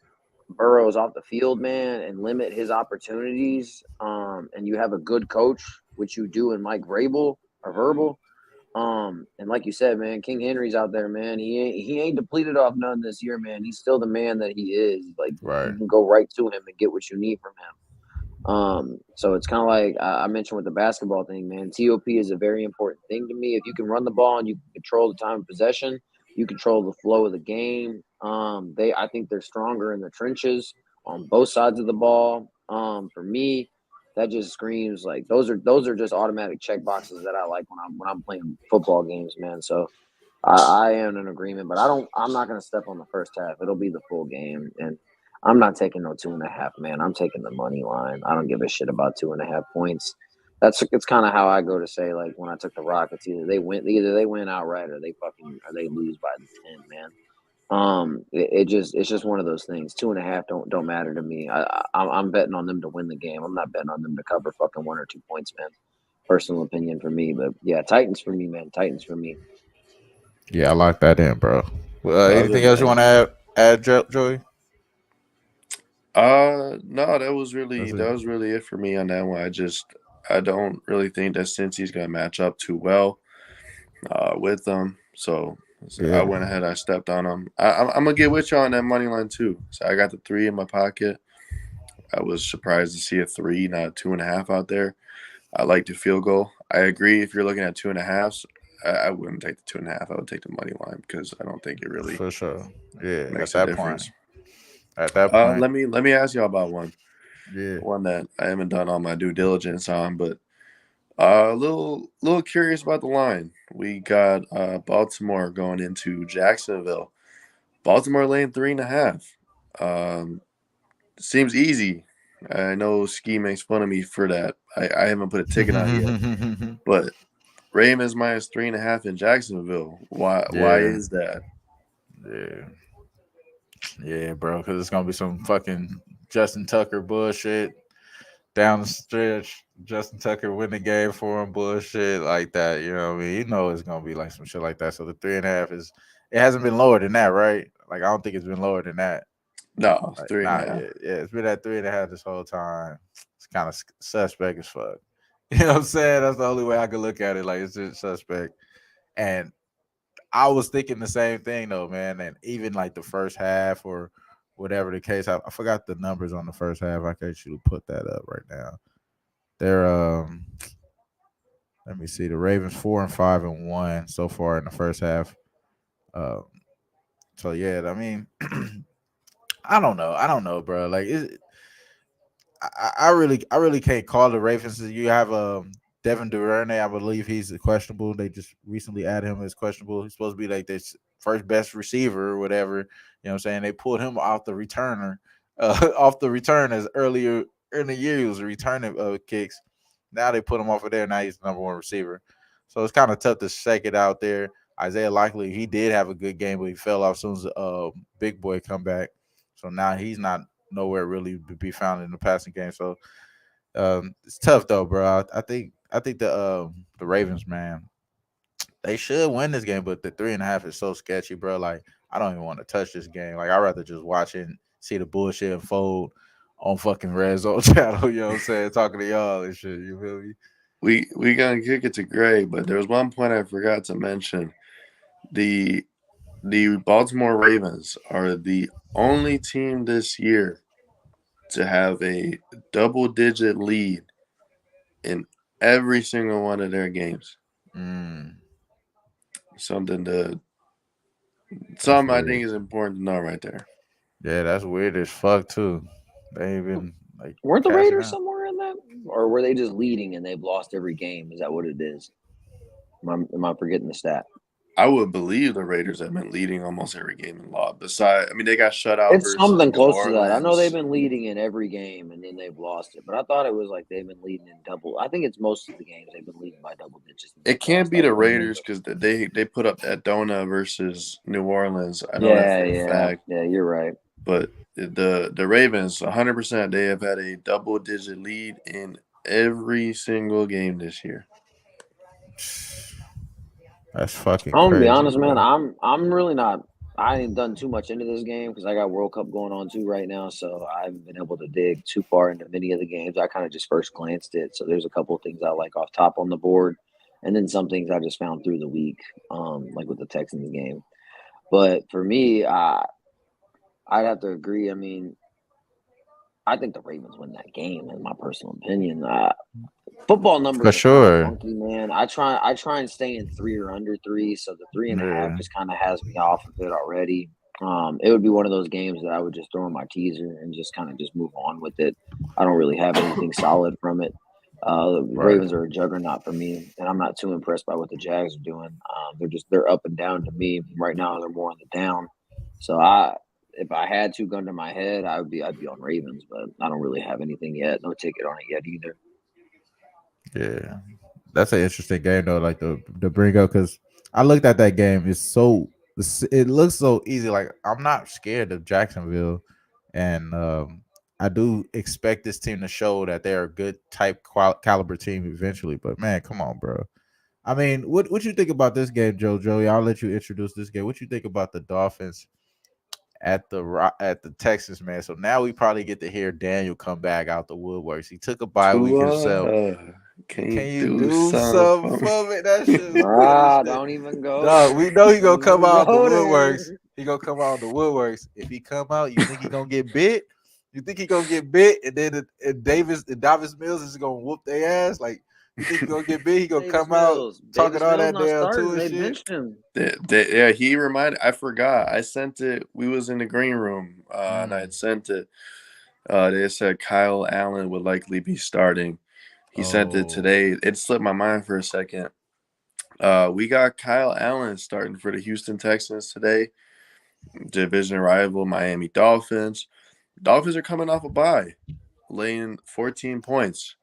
Burrows off the field, man, and limit his opportunities, and you have a good coach, which you do in Mike Vrabel or Verbal, and like you said, man, King Henry's out there, man. He ain't depleted off none this year, man. He's still the man that he is. Like Right. you can go right to him and get what you need from him. So it's kind of like I mentioned with the basketball thing, man. TOP is a very important thing to me. If you can run the ball and you can control the time of possession, you control the flow of the game. I think they're stronger in the trenches on both sides of the ball. For me, that just screams like those are just automatic check boxes that I like when I'm playing football games, man. So I am in agreement, but I'm not gonna step on the first half. It'll be the full game, and I'm not taking no 2.5, man. I'm taking the money line. I don't give a shit about 2.5 points. It's kind of how I go to say, like, when I took the Rockets, either they win outright or they lose by the 10, man. It's just one of those things. 2.5 don't matter to me. I'm betting on them to win the game. I'm not betting on them to cover fucking 1 or 2 points, man. Personal opinion for me, but yeah, Titans for me, man. Titans for me. Yeah, I lock that in, bro. Other Anything else you want than to add, Joey? no, That's that it. was really it for me on that one. I don't really think that Cincy's gonna match up too well with them. So I Yeah. went ahead, I stepped on them. I'm gonna get with you on that money line too. So I got the 3 in my pocket. I was surprised to see a 3, not a 2.5 out there. I like the field goal. I agree. If you're looking at 2.5s, I wouldn't take the 2.5. I would take the money line because I don't think it really For sure. Yeah, at makes a that point. difference. At that point. Let me ask y'all about Yeah. one that I haven't done all my due diligence on, but a little curious about the line. We got Baltimore going into Jacksonville. Baltimore laying 3.5. Um, Seems easy. I know Ski makes fun of me for that. I haven't put a ticket on it yet, but Ravens minus 3.5 in Jacksonville. Why Yeah. is that? Yeah. Yeah, bro. Because it's gonna be some fucking Justin Tucker bullshit down the stretch. Justin Tucker win the game for him, bullshit like that. You know what I mean? You know it's gonna be like some shit like that. So the 3.5 is it hasn't been lower than that, right? Like I don't think it's been lower than that. No, Like three and a nah, half. yeah, it's been at 3.5 this whole time. It's kind of suspect as fuck. You know what I'm saying? That's the only way I could look at it. Like it's just suspect. And I was thinking the same thing though, man. And even like the first half or whatever the case, I forgot the numbers on the first half. I can actually put that up right now. They're let me see. The Ravens 4-5-1 so far in the first half. Um, so yeah, I mean, I don't know, bro. Like, I really can't call the Ravens. You have Devin Duvernay, I believe he's questionable. They just recently added him as questionable. He's supposed to be like this first best receiver or whatever. You know what I'm saying? They pulled him off the returner, off the return as earlier in the year he was returning kicks. Now they put him off of there. Now he's the number one receiver. So it's kind of tough to shake it out there. Isaiah Likely, he did have a good game, but he fell off as soon as Big Boy come back. So now he's not nowhere really to be found in the passing game. So it's tough though, bro. I think the Ravens, man, they should win this game, but the 3.5 is so sketchy, bro. Like I don't even want to touch this game. Like I'd rather just watch it and see the bullshit unfold on fucking Red Zone channel. You know what I'm saying? Talking to y'all and shit. You feel me? We gonna kick it to Gray, but there was one point I forgot to mention. The Baltimore Ravens are the only team this year to have a double-digit lead in every single one of their games. Something I think is important to know right there. Yeah, that's weird as fuck too. They ain't been like weren't the Raiders somewhere in that, or were they just leading and they've lost every game? Is that what it is? Am I forgetting the stat? I would believe the Raiders have been leading almost every game in law. Besides, I mean, they got shut out. It's something close to that. I know they've been been leading in every game and then they've lost it, but I thought it was like they've been leading in double. I think it's most of the games they've been leading by double digits. It can't be the Raiders because they put up that donut versus New Orleans. I know that for a fact. Yeah, you're right. But the Ravens, 100%, they have had a double-digit lead in every single game this year. That's fucking I'm crazy. gonna be honest, man. I'm really not. I ain't done too much into this game because I got World Cup going on too right now, so I haven't been able to dig too far into many of the games. I kind of just first glanced it. So there's a couple of things I like off top on the board, and then some things I just found through the week, like with the Texans game. But for me, I'd have to agree. I mean, I think the Ravens win that game, in my personal opinion. Football numbers for sure, funky, man. I try and stay in 3 or under 3, so the 3.5 just kind of has me off of it already. It would be one of those games that I would just throw in my teaser and just kind of just move on with it. I don't really have anything solid from it. The Ravens are a juggernaut for me, and I'm not too impressed by what the Jags are doing. They're up and down to me right now. They're more on the down. So if I had to gun to my head, I'd be on Ravens, but I don't really have anything yet. No ticket on it yet either. Yeah, that's an interesting game though. Like the bring up because I looked at that game. It looks so easy. Like I'm not scared of Jacksonville, and I do expect this team to show that they're a good type caliber team eventually. But man, come on, bro. I mean, what you think about this game, Joey? I'll let you introduce this game. What you think about the Dolphins at the Texans, man? So now we probably get to hear Daniel come back out the woodworks. He took a bye week himself. Can you do something for me? That shit. Don't even go. No, we know he gonna come out the woodworks. He gonna come out the woodworks. If he come out, you think he gonna get bit? You think he gonna get bit, and then Davis Mills is gonna whoop their ass? Like you think he gonna get bit? He gonna come out talking all that damn too and shit. Yeah, he reminded. I forgot. I sent it. We was in the green room, and I had sent it. They said Kyle Allen would likely be starting. He sent it today. It slipped my mind for a second. We got Kyle Allen starting for the Houston Texans today. Division rival Miami Dolphins. Dolphins are coming off a bye, laying 14 points.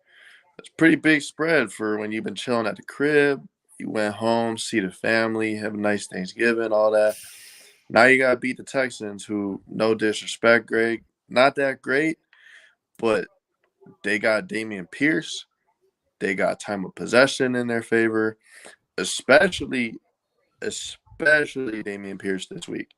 That's a pretty big spread for when you've been chilling at the crib. You went home, see the family, have a nice Thanksgiving, all that. Now you got to beat the Texans, who, no disrespect, Greg, not that great, but they got Dameon Pierce. They got time of possession in their favor, especially Dameon Pierce this week,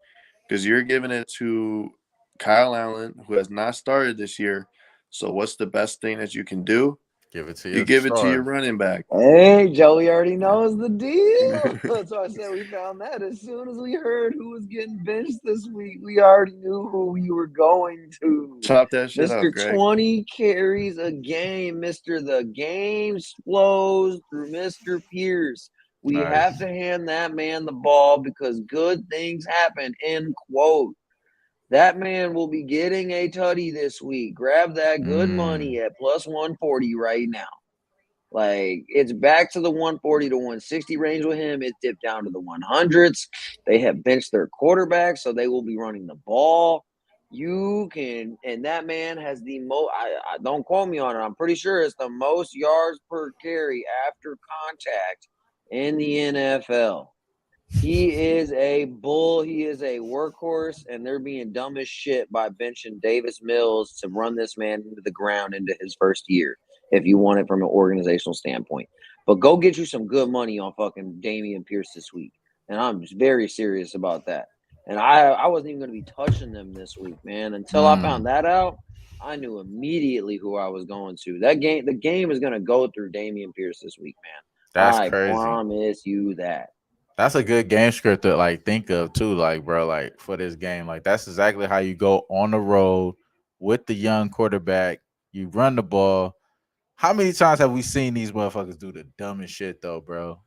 because you're giving it to Kyle Allen, who has not started this year. So what's the best thing that you can do? Give it to You your give it to star. your running back. Hey, Joey already knows the deal. That's why I said we found that as soon as we heard who was getting benched this week. We already knew who you were going to. Chop that shit up, Mr. Greg. 20 carries a game. Mr. The game flows through Mr. Pierce. We have to hand that man the ball because good things happen, end quote. That man will be getting a tutty this week. Grab that good money at plus 140 right now. Like, it's back to the 140 to 160 range with him. It dipped down to the 100s. They have benched their quarterback, so they will be running the ball. You can, and that man has the most, I don't quote me on it. I'm pretty sure it's the most yards per carry after contact in the NFL. He is a bull. He is a workhorse, and they're being dumb as shit by benching Davis Mills to run this man into the ground into his first year, if you want it from an organizational standpoint. But go get you some good money on fucking Dameon Pierce this week. And I'm just very serious about that. And I wasn't even going to be touching them this week, man. Until I found that out, I knew immediately who I was going to. The game is going to go through Dameon Pierce this week, man. That's I crazy. promise you that. That's a good game script to like think of too, like bro, like for this game. Like that's exactly how you go on the road with the young quarterback. You run the ball. How many times have we seen these motherfuckers do the dumbest shit though, bro?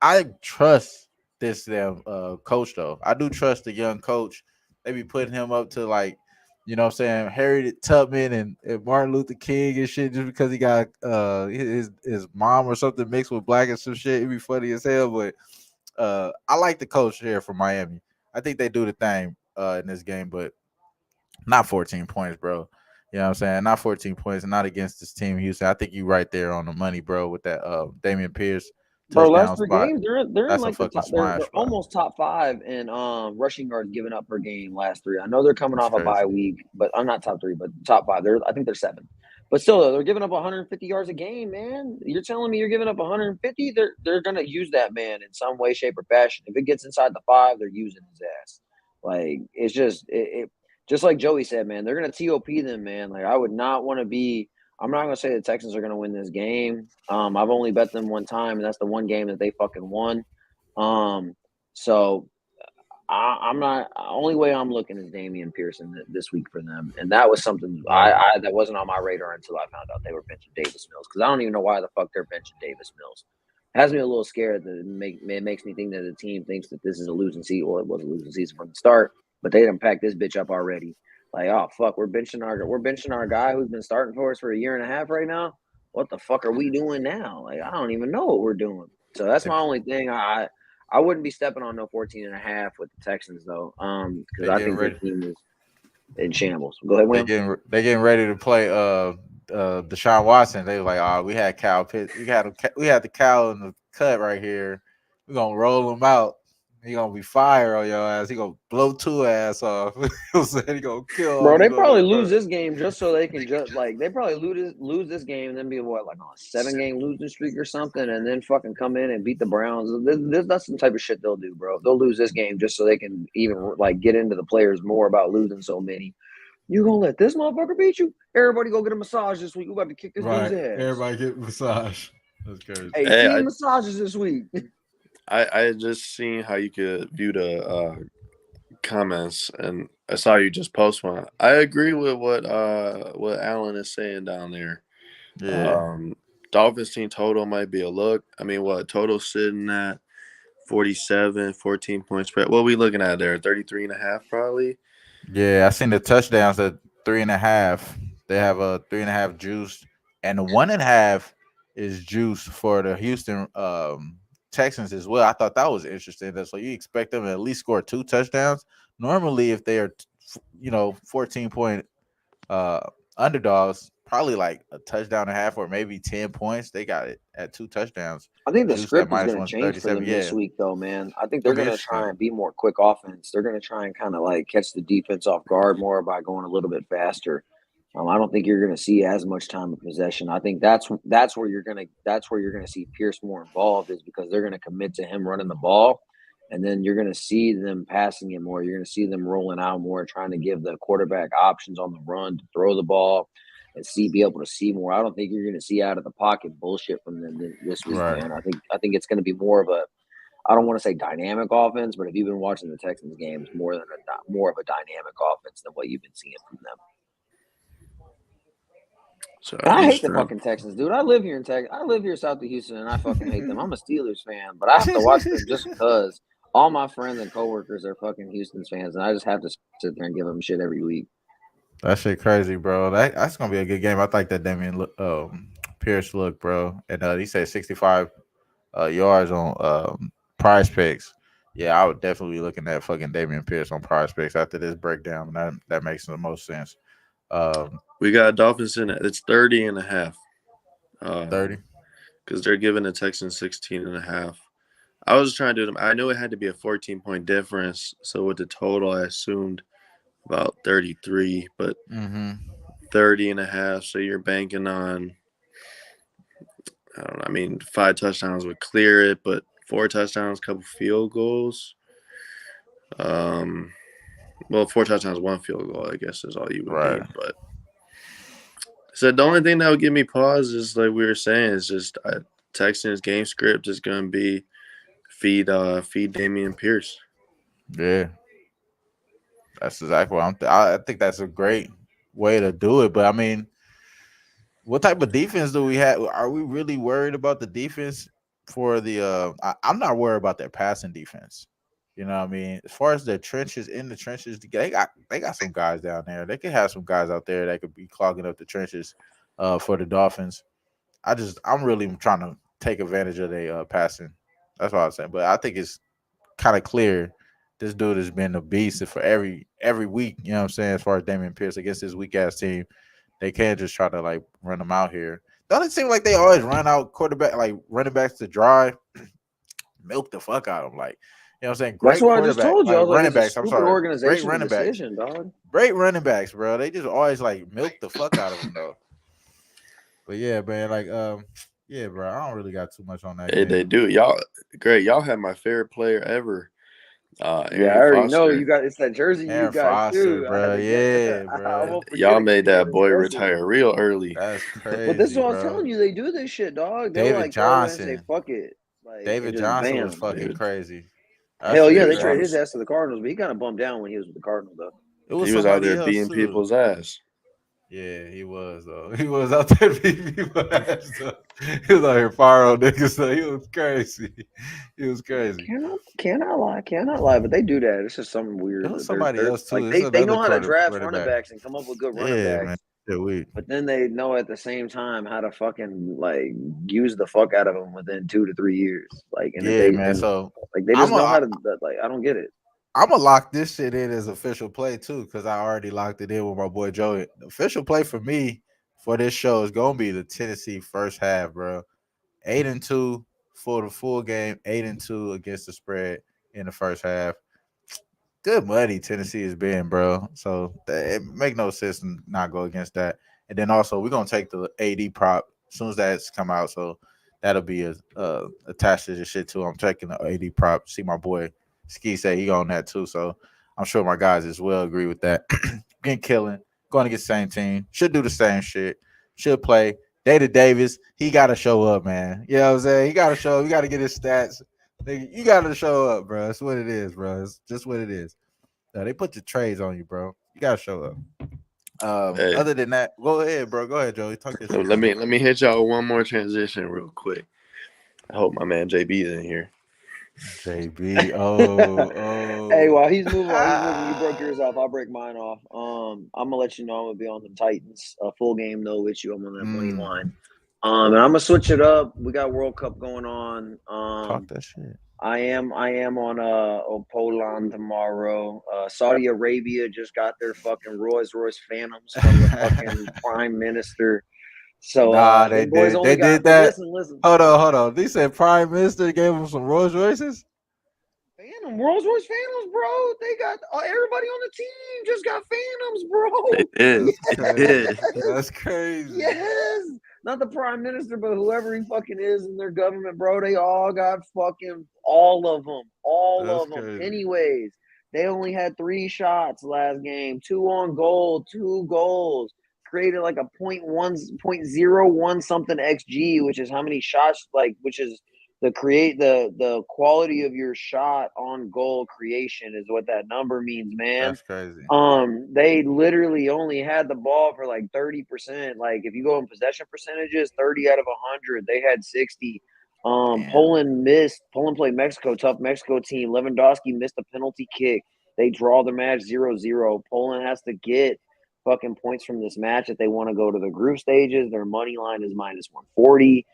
I trust this damn coach though. I do trust the young coach. They be putting him up to like, you know what I'm saying, Harriet Tubman and Martin Luther King and shit just because he got his mom or something mixed with black and some shit. It'd be funny as hell, but I like the coach here from Miami. I think they do the thing in this game, but not 14 points, bro. You know what I'm saying? Not 14 points, and not against this team, Houston. I think you right there on the money, bro, with that Dameon Pierce Bro, touchdown last three spot. games, they're in That's a like the fucking top. They're smash, bro. almost top 5 in rushing yards given up per game last 3. I know they're coming off a bye week, but I'm not top 3, but top 5. I think they're 7. But still, though, they're giving up 150 yards a game, man. You're telling me you're giving up 150? They're gonna use that man in some way, shape, or fashion. If it gets inside the 5, they're using his ass. Like it's just like Joey said, man. They're gonna TOP them, man. Like I would not want to be. I'm not gonna say the Texans are gonna win this game. I've only bet them one time, and that's the one game that they fucking won. So I'm not. Only way I'm looking is Dameon Pearson this week for them, and that was something that wasn't on my radar until I found out they were benching Davis Mills because I don't even know why the fuck they're benching Davis Mills. It has me a little scared that it makes me think that the team thinks that this is a losing season. Well, it was a losing season from the start, but they done packed this bitch up already. Like, oh fuck, we're benching our guy who's been starting for us for a year and a half right now. What the fuck are we doing now? Like, I don't even know what we're doing. So that's my only thing. I wouldn't be stepping on no 14.5 with the Texans though. Because I think their team is in shambles. Go ahead, Wim. They getting ready to play Deshaun Watson. They were like, oh, we had Kyle Pitts. We had the Cal in the cut right here. We're gonna roll him out. He gonna be fire on your ass. He gonna blow 2 ass off. He gonna kill. Bro, they probably lose this game just so they can they probably lose this game and then be what, like on a 7-game losing streak or something, and then fucking come in and beat the Browns. That's the type of shit they'll do, bro. They'll lose this game just so they can even like get into the players more about losing so many. You gonna let this motherfucker beat you? Everybody go get a massage this week. We about to kick this dude's ass. Everybody get a massage. That's crazy. 18 massages this week. I just seen how you could view the comments, and I saw you just post one. I agree with what Alan is saying down there. Yeah. Dolphins team total might be a look. I mean, what total sitting at 47, 14 points spread. What are we looking at there? 33.5 probably. Yeah, I seen the touchdowns at 3.5. They have a 3.5 juice, and the 1.5 is juice for the Houston Texans as well. I thought that was interesting. So you expect them to at least score 2 touchdowns. Normally, if they are, 14-point underdogs, probably like a touchdown and a half or maybe 10 points. They got it at 2 touchdowns. I think the script is going to change for them this week, though, man. I think they're going to try and be more quick offense. They're going to try and kind of like catch the defense off guard more by going a little bit faster. I don't think you're going to see as much time of possession. I think that's where you're going to see Pierce more involved, is because they're going to commit to him running the ball, and then you're going to see them passing it more. You're going to see them rolling out more, trying to give the quarterback options on the run to throw the ball. be able to see more. I don't think you're going to see out of the pocket bullshit from them this week, Right. man. I think it's going to be more of a, I don't want to say dynamic offense, but if you've been watching the Texans games, more of a dynamic offense than what you've been seeing from them. So I hate the fucking Texans, dude. I live here in Texas. I live here south of Houston, and I fucking hate them. I'm a Steelers fan, but I have to watch them just because all my friends and coworkers are fucking Houston fans, and I just have to sit there and give them shit every week. That shit crazy, bro. That's gonna be a good game. I like that Damian Pierce look, bro. And he said 65 yards on Prize Picks. Yeah, I would definitely be looking at fucking Damian Pierce on Prize Picks after this breakdown. That makes the most sense. We got Dolphins in it. It's 30.5. 30? Because they're giving the Texans 16.5. I was trying to do them. I knew it had to be a 14-point difference. So with the total, I assumed about 33, but 30.5. So you're banking on, I don't know. I mean, 5 touchdowns would clear it, but 4 touchdowns, couple field goals. Well, 4 touchdowns, 1 field goal, I guess, is all you would need. But so the only thing that would give me pause is, like we were saying, is just Texans game script is going to be feed Damian Pierce. Yeah, that's exactly what I think that's a great way to do it. But I mean, what type of defense do we have? Are we really worried about the defense for the? I'm not worried about their passing defense. You know what I mean? As far as the trenches, they got some guys down there. They could have some guys out there that could be clogging up the trenches for the Dolphins. I'm really trying to take advantage of their passing. That's what I'm saying. But I think it's kind of clear this dude has been a beast for every week. You know what I'm saying? As far as Damian Pierce against this weak ass team, they can't just try to like run them out here. Don't it seem like they always run out running backs to dry, milk the fuck out of them? Like, you know what I'm saying? Great That's what I just told you. Like, I was running like, backs. I'm sorry. Great running decision, backs. dog. Great running backs, bro. They just always like milk the fuck out of them though. But yeah, man, like yeah, bro. I don't really got too much on that. Hey, they do. Y'all great. Y'all have my favorite player ever. Yeah, I already know you got. It's that jersey Aaron you got Foster, too, bro. Yeah, bro. Y'all made that boy retire real early. That's crazy. But this is what bro. I'm telling you. They do this shit, dog. They David like Johnson. throw in and say fuck it. Like, David Johnson was fucking crazy. Hell yeah, they traded his ass to the Cardinals, but he kind of bummed down when he was with the Cardinals, though. He was out there beating people's ass. Yeah, he was though. He was out there beating people's ass. Though. He was out here firing niggas. So he was crazy. He was crazy. Cannot lie. But they do that. It's just something weird. It was somebody else too. Like, they know how to draft running backs and come up with good running backs. Man. Yeah, but then they know at the same time how to fucking like use the fuck out of them within 2 to 3 years. Like, and man. So like they just know how to. Like, I don't get it. I'm gonna lock this shit in as official play too, because I already locked it in with my boy Joey. The official play for me for this show is gonna be the Tennessee first half, bro. 8-2 for the full game, 8-2 against the spread in the first half. Good money Tennessee has been, bro. So it make no sense to not go against that. And then also we're gonna take the AD prop as soon as that's come out. So that'll be attached to this shit too. I'm taking the AD prop. See my boy Ski say he on that too, so I'm sure my guys as well agree with that. Getting killing, going to get the same team, should do the same shit, should play. Data Davis, he got to show up, man. You know what I'm saying? He got to show up. You got to get his stats. You got to show up, bro. That's what it is, bro. It's just what it is. They put the trades on you, bro. You got to show up. Hey. Other than that, go ahead, bro. Go ahead, Joey. Talk this. Let me hit y'all with one more transition real quick. I hope my man JB's in here. JB, oh. Hey, while he's moving, you broke yours off. I'll break mine off. I'm gonna let you know I'm gonna be on the Titans. Full game, no issue. I'm on that money line. And I'm gonna switch it up. We got World Cup going on. Talk that shit. I am on Poland tomorrow. Saudi Arabia just got their fucking Rolls Royce Phantoms from the fucking Prime Minister. So they did that. Listen. Hold on. They said Prime Minister gave them some Rolls Royces. Rolls Royce Phantoms, bro. They got everybody on the team just got Phantoms, bro. It is. That's crazy. Yes, not the Prime Minister, but whoever he fucking is in their government, bro. They all got fucking all of them. Anyways, they only had 3 shots last game, 2 on goal, 2 goals. created like a 0.01 something XG, which is how many shots, which is the quality of your shot on goal creation is what that number means, man. That's crazy. They literally only had the ball for like 30%. Like if you go in possession percentages, 30 out of 100, they had 60. Poland played Mexico, tough Mexico team. Lewandowski missed a penalty kick. They draw the match 0-0. Poland has to get fucking points from this match if they want to go to the group stages. Their money line is -140.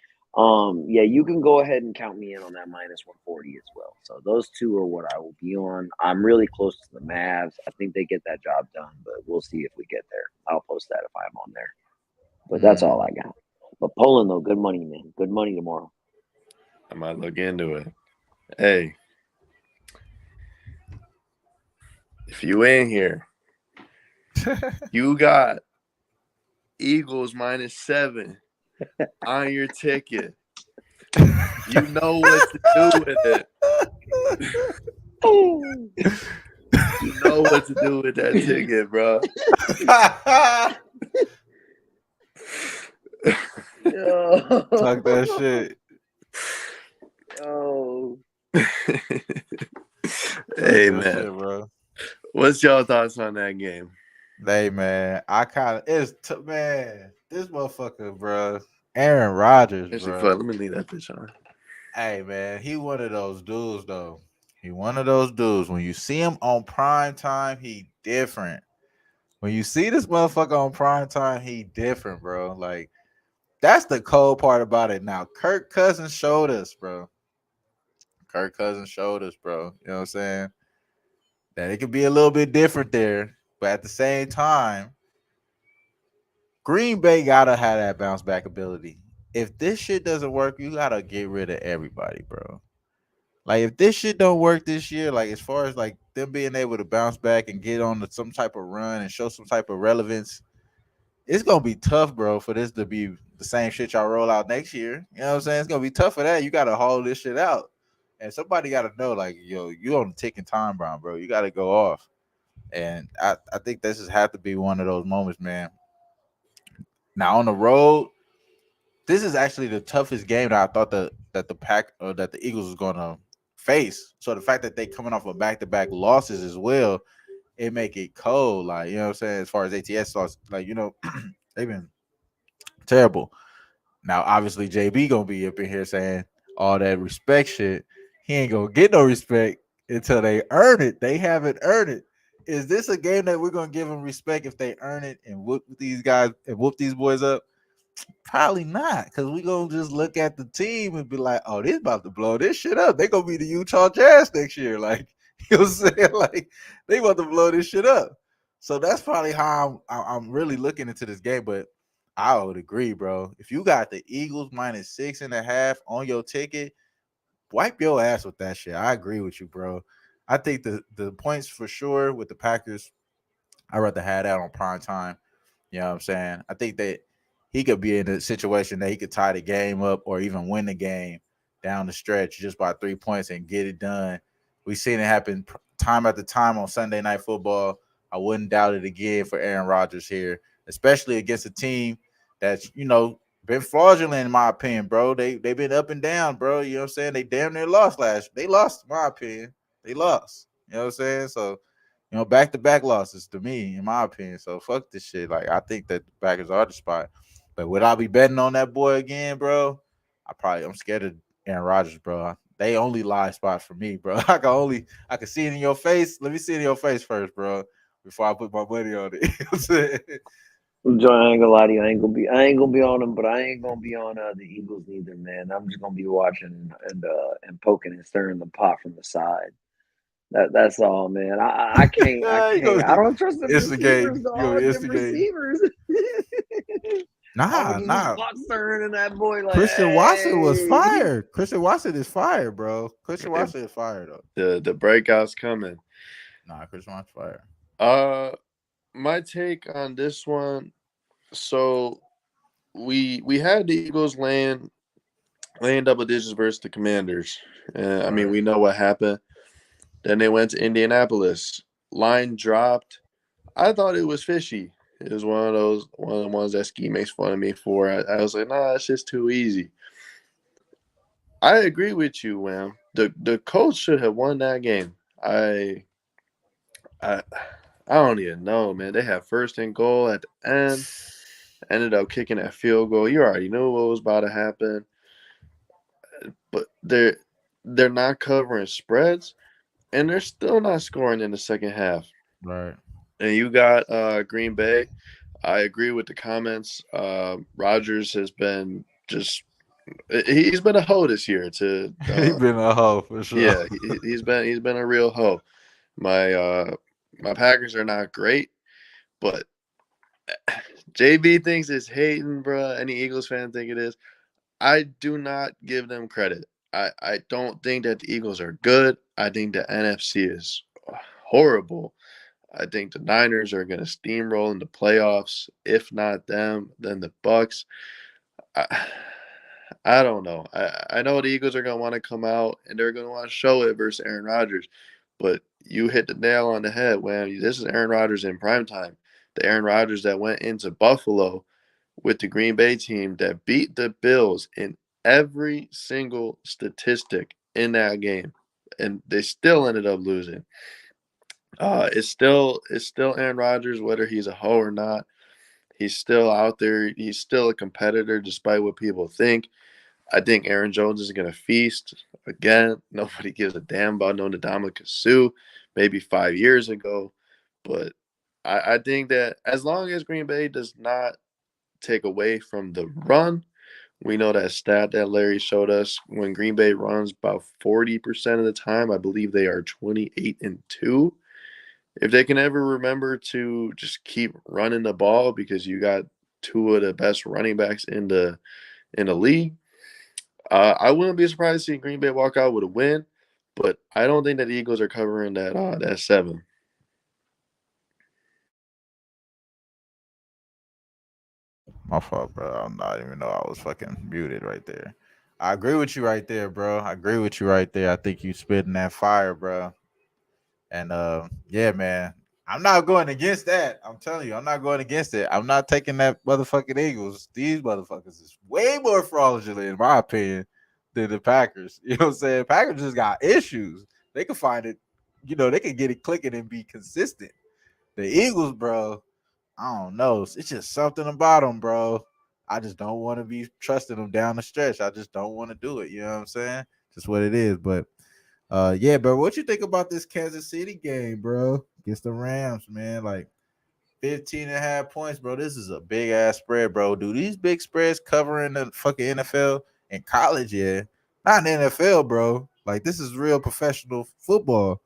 Yeah, you can go ahead and count me in on that -140 as well. So those two are what I will be on. I'm really close to the Mavs. I think they get that job done, but we'll see if we get there. I'll post that if I'm on there. But that's all I got. But Poland, though, good money, man. Good money tomorrow. I might look into it. Hey, if you in here, you got Eagles -7 on your ticket. You know what to do with it. You know what to do with that ticket, bro. Talk that shit. Oh. Hey, man. Shit, bro. What's y'all thoughts on that game? Hey, man. This motherfucker, bro. Aaron Rodgers, bro. Let me leave that bitch on. Hey, man. He one of those dudes, though. He one of those dudes. When you see him on prime time, he different. When you see this motherfucker on prime time, he different, bro. Like, that's the cold part about it. Now, Kirk Cousins showed us, bro. You know what I'm saying? That it could be a little bit different there. But at the same time, Green Bay gotta have that bounce back ability. If this shit doesn't work, you gotta get rid of everybody, bro. Like if this shit don't work this year, like as far as like them being able to bounce back and get on some type of run and show some type of relevance, it's gonna be tough, bro, for this to be the same shit y'all roll out next year. You know what I'm saying? It's gonna be tough for that. You gotta haul this shit out. And somebody gotta know, like, yo, you on the ticking time bomb, bro. You gotta go off. And I think this has had to be one of those moments, man. Now on the road, this is actually the toughest game that I thought that the Eagles was gonna face. So the fact that they coming off of back-to-back losses as well, it make it cold. Like, you know what I'm saying? As far as ATS loss, like, you know, they've been terrible. Now, obviously, JB gonna be up in here saying all that respect shit. He ain't gonna get no respect until they earn it. They haven't earned it. Is this a game that we're gonna give them respect if they earn it and whoop these guys and whoop these boys up? Probably not, because we gonna just look at the team and be like, oh, this about to blow this shit up. They gonna be the Utah Jazz next year. Like, you know what I'm saying? Like, they about to blow this shit up. So that's probably how I'm really looking into this game. But I would agree, bro. If you got the Eagles -6.5 on your ticket, wipe your ass with that shit. I agree with you, bro. I think the points for sure with the Packers, I'd rather have that on prime time. You know what I'm saying? I think that he could be in a situation that he could tie the game up or even win the game down the stretch just by 3 points and get it done. We've seen it happen time after time on Sunday Night Football. I wouldn't doubt it again for Aaron Rodgers here, especially against a team that's, you know, been fraudulent in my opinion, bro. They've been up and down, bro. You know what I'm saying? They damn near lost They lost, in my opinion. They lost. You know what I'm saying? So, you know, back-to-back losses to me, in my opinion. So fuck this shit. Like, I think that the Packers are the spot. But would I be betting on that boy again, bro? I'm scared of Aaron Rodgers, bro. They only live spot for me, bro. I can see it in your face. Let me see it in your face first, bro, before I put my money on it. You know what I'm saying? John, I ain't gonna lie to you. I ain't gonna be on them, but I ain't gonna be on the Eagles neither, man. I'm just gonna be watching and poking and stirring the pot from the side. That's all, man. I can't. I don't trust the receivers, dog. Them receivers. Nah. Pot stirring and that boy like Christian Watson was fired. Christian Watson is fired, bro. Christian Watson is fired though. The breakout's coming. Nah, Christian Watson's fired. My take on this one. So we had the Eagles laying double digits versus the Commanders. I mean, we know what happened. Then they went to Indianapolis. Line dropped. I thought it was fishy. It was one of the ones that Ski makes fun of me for. I was like, nah, it's just too easy. I agree with you, Wham. The Colts should have won that game. I don't even know, man. They had first and goal at the end. Ended up kicking that field goal. You already knew what was about to happen. But they're not covering spreads, and they're still not scoring in the second half. Right. And you got Green Bay. I agree with the comments. Rodgers has been he's been a hoe this year. He's been a hoe for sure. Yeah, he's been a real hoe. My Packers are not great, but JB thinks it's hating, bro. Any Eagles fan think it is. I do not give them credit. I don't think that the Eagles are good. I think the NFC is horrible. I think the Niners are going to steamroll in the playoffs. If not them, then the Bucks. I don't know. I know the Eagles are going to want to come out and they're going to want to show it versus Aaron Rodgers. But you hit the nail on the head, Wham. This is Aaron Rodgers in primetime. The Aaron Rodgers that went into Buffalo with the Green Bay team that beat the Bills in every single statistic in that game. And they still ended up losing. It's still Aaron Rodgers, whether he's a hoe or not. He's still out there. He's still a competitor despite what people think. I think Aaron Jones is going to feast again. Nobody gives a damn about no Ndamukong Suh maybe 5 years ago. But I think that as long as Green Bay does not take away from the run, we know that stat that Larry showed us when Green Bay runs about 40% of the time. I believe they are 28-2. If they can ever remember to just keep running the ball because you got two of the best running backs in the league, I wouldn't be surprised to see Green Bay walk out with a win, but I don't think that the Eagles are covering that 7. My fault, bro. I'm not even know I was fucking muted right there. I agree with you right there, bro. I agree with you right there. I think you spitting that fire, bro. And yeah, man. I'm not going against that. I'm telling you, I'm not going against it. I'm not taking that motherfucking Eagles. These motherfuckers is way more fraudulent, in my opinion, than the Packers. You know what I'm saying? Packers just got issues. They can find it, they can get it clicking and be consistent. The Eagles, bro, I don't know. It's just something about them, bro. I just don't want to be trusting them down the stretch. I just don't want to do it. You know what I'm saying? Just what it is. But yeah, bro. What you think about this Kansas City game, bro? Against the Rams, man. Like 15.5 points, bro. This is a big ass spread, bro. Do these big spreads covering the fucking NFL and college? Yeah, not in the NFL, bro. Like this is real professional football.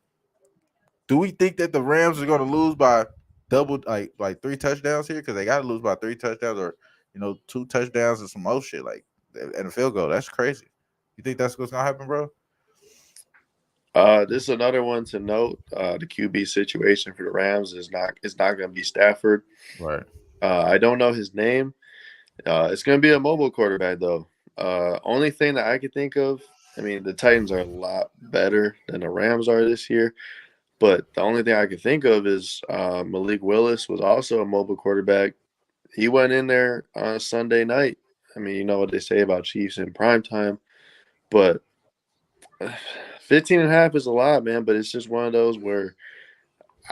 Do we think that the Rams are going to lose by double, like 3 touchdowns here? Because they got to lose by 3 touchdowns, or 2 touchdowns and some more shit, like and a field goal. That's crazy. You think that's what's gonna happen, bro? This is another one to note. The QB situation for the Rams is not going to be Stafford. Right. I don't know his name. It's going to be a mobile quarterback though. Only thing that I could think of, I mean, the Titans are a lot better than the Rams are this year, but the only thing I could think of is Malik Willis was also a mobile quarterback. He went in there on Sunday night. I mean, you know what they say about Chiefs in prime time, but 15.5 is a lot, man, but it's just one of those where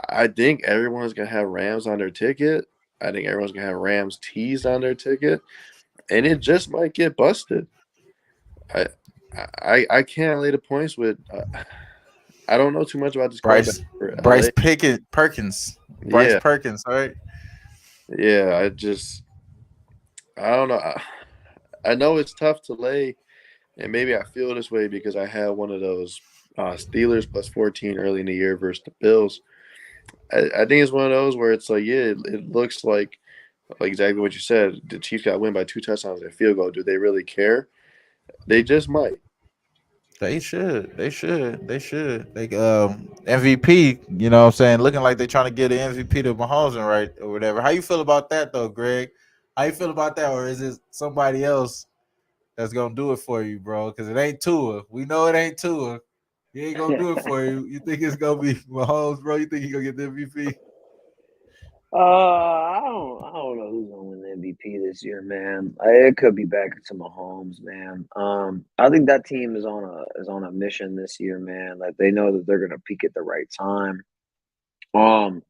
I think everyone's going to have Rams on their ticket. I think everyone's going to have Rams teased on their ticket, and it just might get busted. I can't lay the points with I don't know too much about this Bryce Perkins. Bryce Perkins, right? Yeah, I don't know. I know it's tough to lay, and maybe I feel this way because I had one of those Steelers plus 14 early in the year versus the Bills. I think it's one of those where it's like, yeah, it looks like exactly what you said. The Chiefs got to win by 2 touchdowns and a field goal. Do they really care? They just might. They should. They MVP, you know what I'm saying? Looking like they're trying to get an MVP to Mahomes, right, or whatever. How you feel about that though, Greg? How you feel about that? Or is it somebody else that's gonna do it for you, bro? Because it ain't Tua. We know it ain't Tua. He ain't gonna do it for you. You think it's gonna be Mahomes, bro? You think he gonna get the MVP? I don't know who's gonna win the MVP this year, man. It could be back to Mahomes, man. I think that team is on a mission this year, man. Like they know that they're gonna peak at the right time. Um,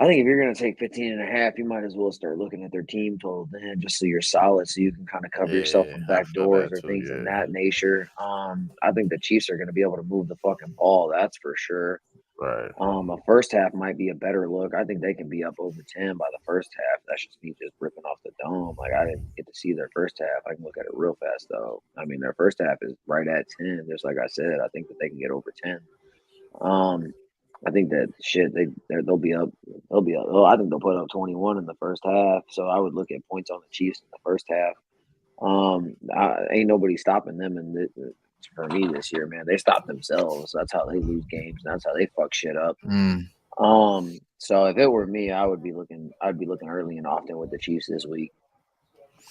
I think if you're going to take 15 and a half, you might as well start looking at their team total then, just so you're solid, so you can kind of cover yourself Yeah, from I back feel doors that or too. things in Yeah, that nature. I think the Chiefs are going to be able to move the fucking ball. That's for sure. right. A first half might be a better look. I think they can be up over 10 by the first half. That's just me just ripping off the dome. Like I didn't get to see their first half. I can look at it real fast though. I mean, their first half is right at 10. Just like I said, I think that they can get over 10. Um, I think that shit they'll be up. They'll be up. Oh, I think they'll put up 21 in the first half. So I would look at points on the Chiefs in the first half. Ain't nobody stopping them for me this year, man. They stop themselves. That's how they lose games. That's how they fuck shit up. Mm. So if it were me, I would be looking. I'd be looking early and often with the Chiefs this week.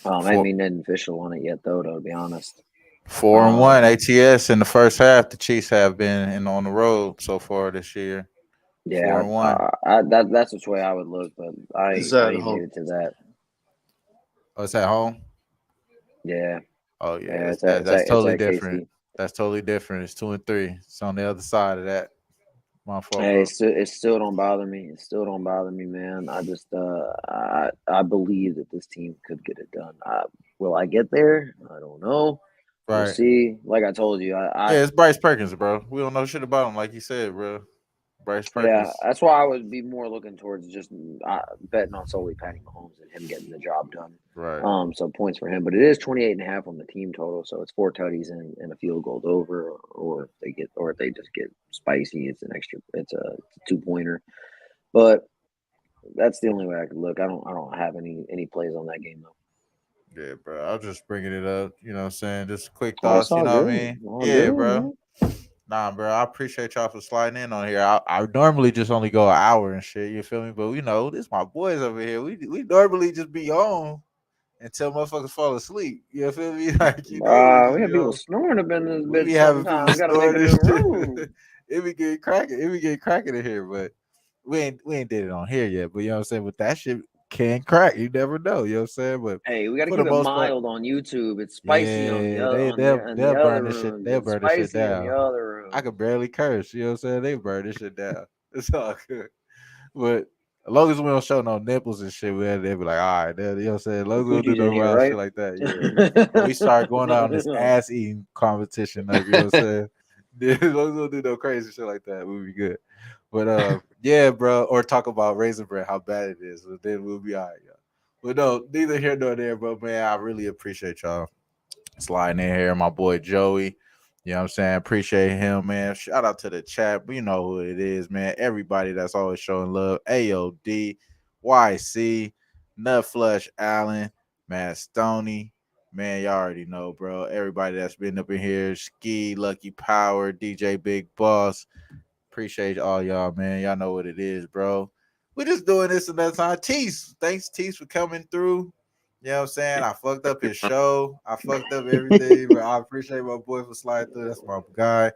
I Four, mean, nothing official on it yet, though. To be honest. 4-1 ATS in the first half. The Chiefs have been on the road so far this year. Yeah, 4-1. that's the way I would look, but Is I that ain't made home? it to that. Oh, it's at home. Yeah. Oh yeah, Yeah, that's it's totally at different. KC. That's totally different. It's 2-3. It's on the other side of that. My fault, Hey, bro. it still don't bother me. It still don't bother me, man. I just I believe that this team could get it done. Will I get there? I don't know. We'll Right. see. Like I told you, Yeah, it's Bryce Perkins, bro. We don't know shit about him, like you said, bro. Bryce yeah, Perkins. that's why I would be more looking towards just betting on solely Patty Mahomes and him getting the job done. Right. So points for him, but it is 28 and a half on the team total, so it's 4 tutties and a field goal over, or if they just get spicy, it's it's a 2-pointer. But that's the only way I could look. I don't have any plays on that game though. Yeah, bro. I was just bringing it up. You know what I'm saying? Just quick Oh, it's thoughts. You all know what I good. mean? All Yeah, good, bro. man. Nah, bro. I appreciate y'all for sliding in on here. I normally just only go an hour and shit. You feel me? But this my boys over here. We normally just be on until motherfuckers fall asleep. You feel me? Like we just We have be people on. snoring up in this We be bitch having people sometimes. We gotta make a snoring new and shit. room. It be getting cracking. It be getting cracking in here, but we ain't did it on here yet. But you know what I'm saying? But that shit can crack. You never know. You know what I'm saying? But Hey, we gotta for the keep it most part, mild on YouTube. It's spicy on the yeah, other they'll in the they'll other burn this shit. rooms. They'll It's burn this shit spicy in the down. other I rooms. could barely curse. You know what I'm saying? They burn this shit down. It's all good. But as long as we don't show no nipples and shit, they'll be like, all right, you know what I'm saying? As long The as we don't do coochie's no in here, wild shit right? like that, yeah. Or we start going out on this ass eating competition of, you know what I'm saying? As long as we don't do no crazy shit like that, we'll be good. But yeah, bro. Or talk about raisin bread, how bad it is. But then we'll be all right, y'all. But no, neither here nor there, bro. Man, I really appreciate y'all sliding in here. My boy Joey. You know what I'm saying? Appreciate him, man. Shout out to the chat. You know who it is, man. Everybody that's always showing love. AOD, YC, Nutflush Allen, man, Stony. Man, y'all already know, bro. Everybody that's been up in here. Ski, Lucky Power, DJ Big Boss. Appreciate all y'all, man. Y'all know what it is, bro. We're just doing this another time. Tease. Thanks, Tease, for coming through. You know what I'm saying? I fucked up his show. I fucked up everything, but I appreciate my boy for sliding through. That's my guy.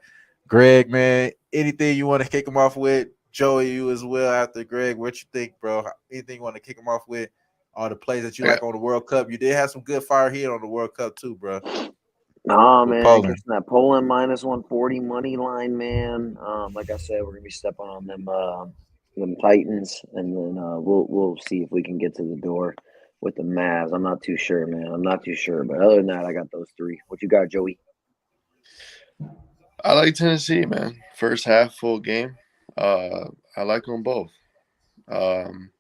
Greg, man. Anything you want to kick him off with? Joey, you as well after Greg. What you think, bro? Anything you want to kick him off with? All the plays that you like on the World Cup. You did have some good fire here on the World Cup too, bro. Nah, With man, Poland. catching that Poland minus 140 money line, man. Like I said, we're gonna be stepping on them Titans, and then we'll see if we can get to the door with the Mavs. I'm not too sure, man. I'm not too sure, but other than that, I got those three. What you got, Joey? I like Tennessee, man. First half, full game. I like them both. Um,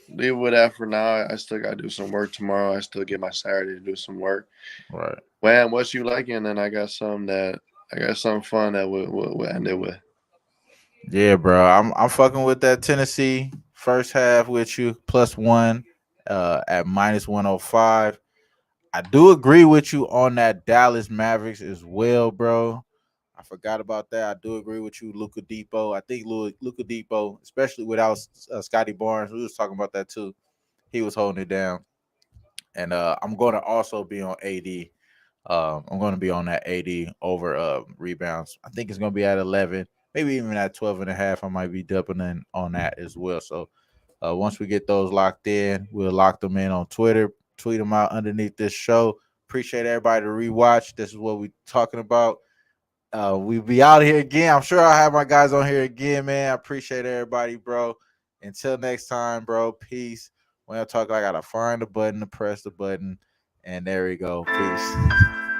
leave with that for now. I still got to do some work tomorrow. I still get my Saturday to do some work. Right. Wham, what you liking? And then I got some fun that we'll end it with. Yeah, bro. I'm fucking with that Tennessee first half with you +1 at -105. I do agree with you on that Dallas Mavericks as well, bro. I forgot about that. I do agree with you, Luka Depot. I think Luka Depot, especially without Scotty Barnes, we was talking about that too. He was holding it down, and I'm going to also be on AD. I'm going to be on that AD over rebounds. I think it's going to be at 11. maybe even at 12.5, I might be doubling in on that as well. So once we get those locked in, we'll lock them in on Twitter, tweet them out underneath this show. Appreciate everybody to rewatch. This is what we're talking about. We'll be out here again. I'm sure I'll have my guys on here again, man. I appreciate everybody, bro. Until next time, bro. Peace. When I talk, I gotta find the button to press the button. And there we go. Peace.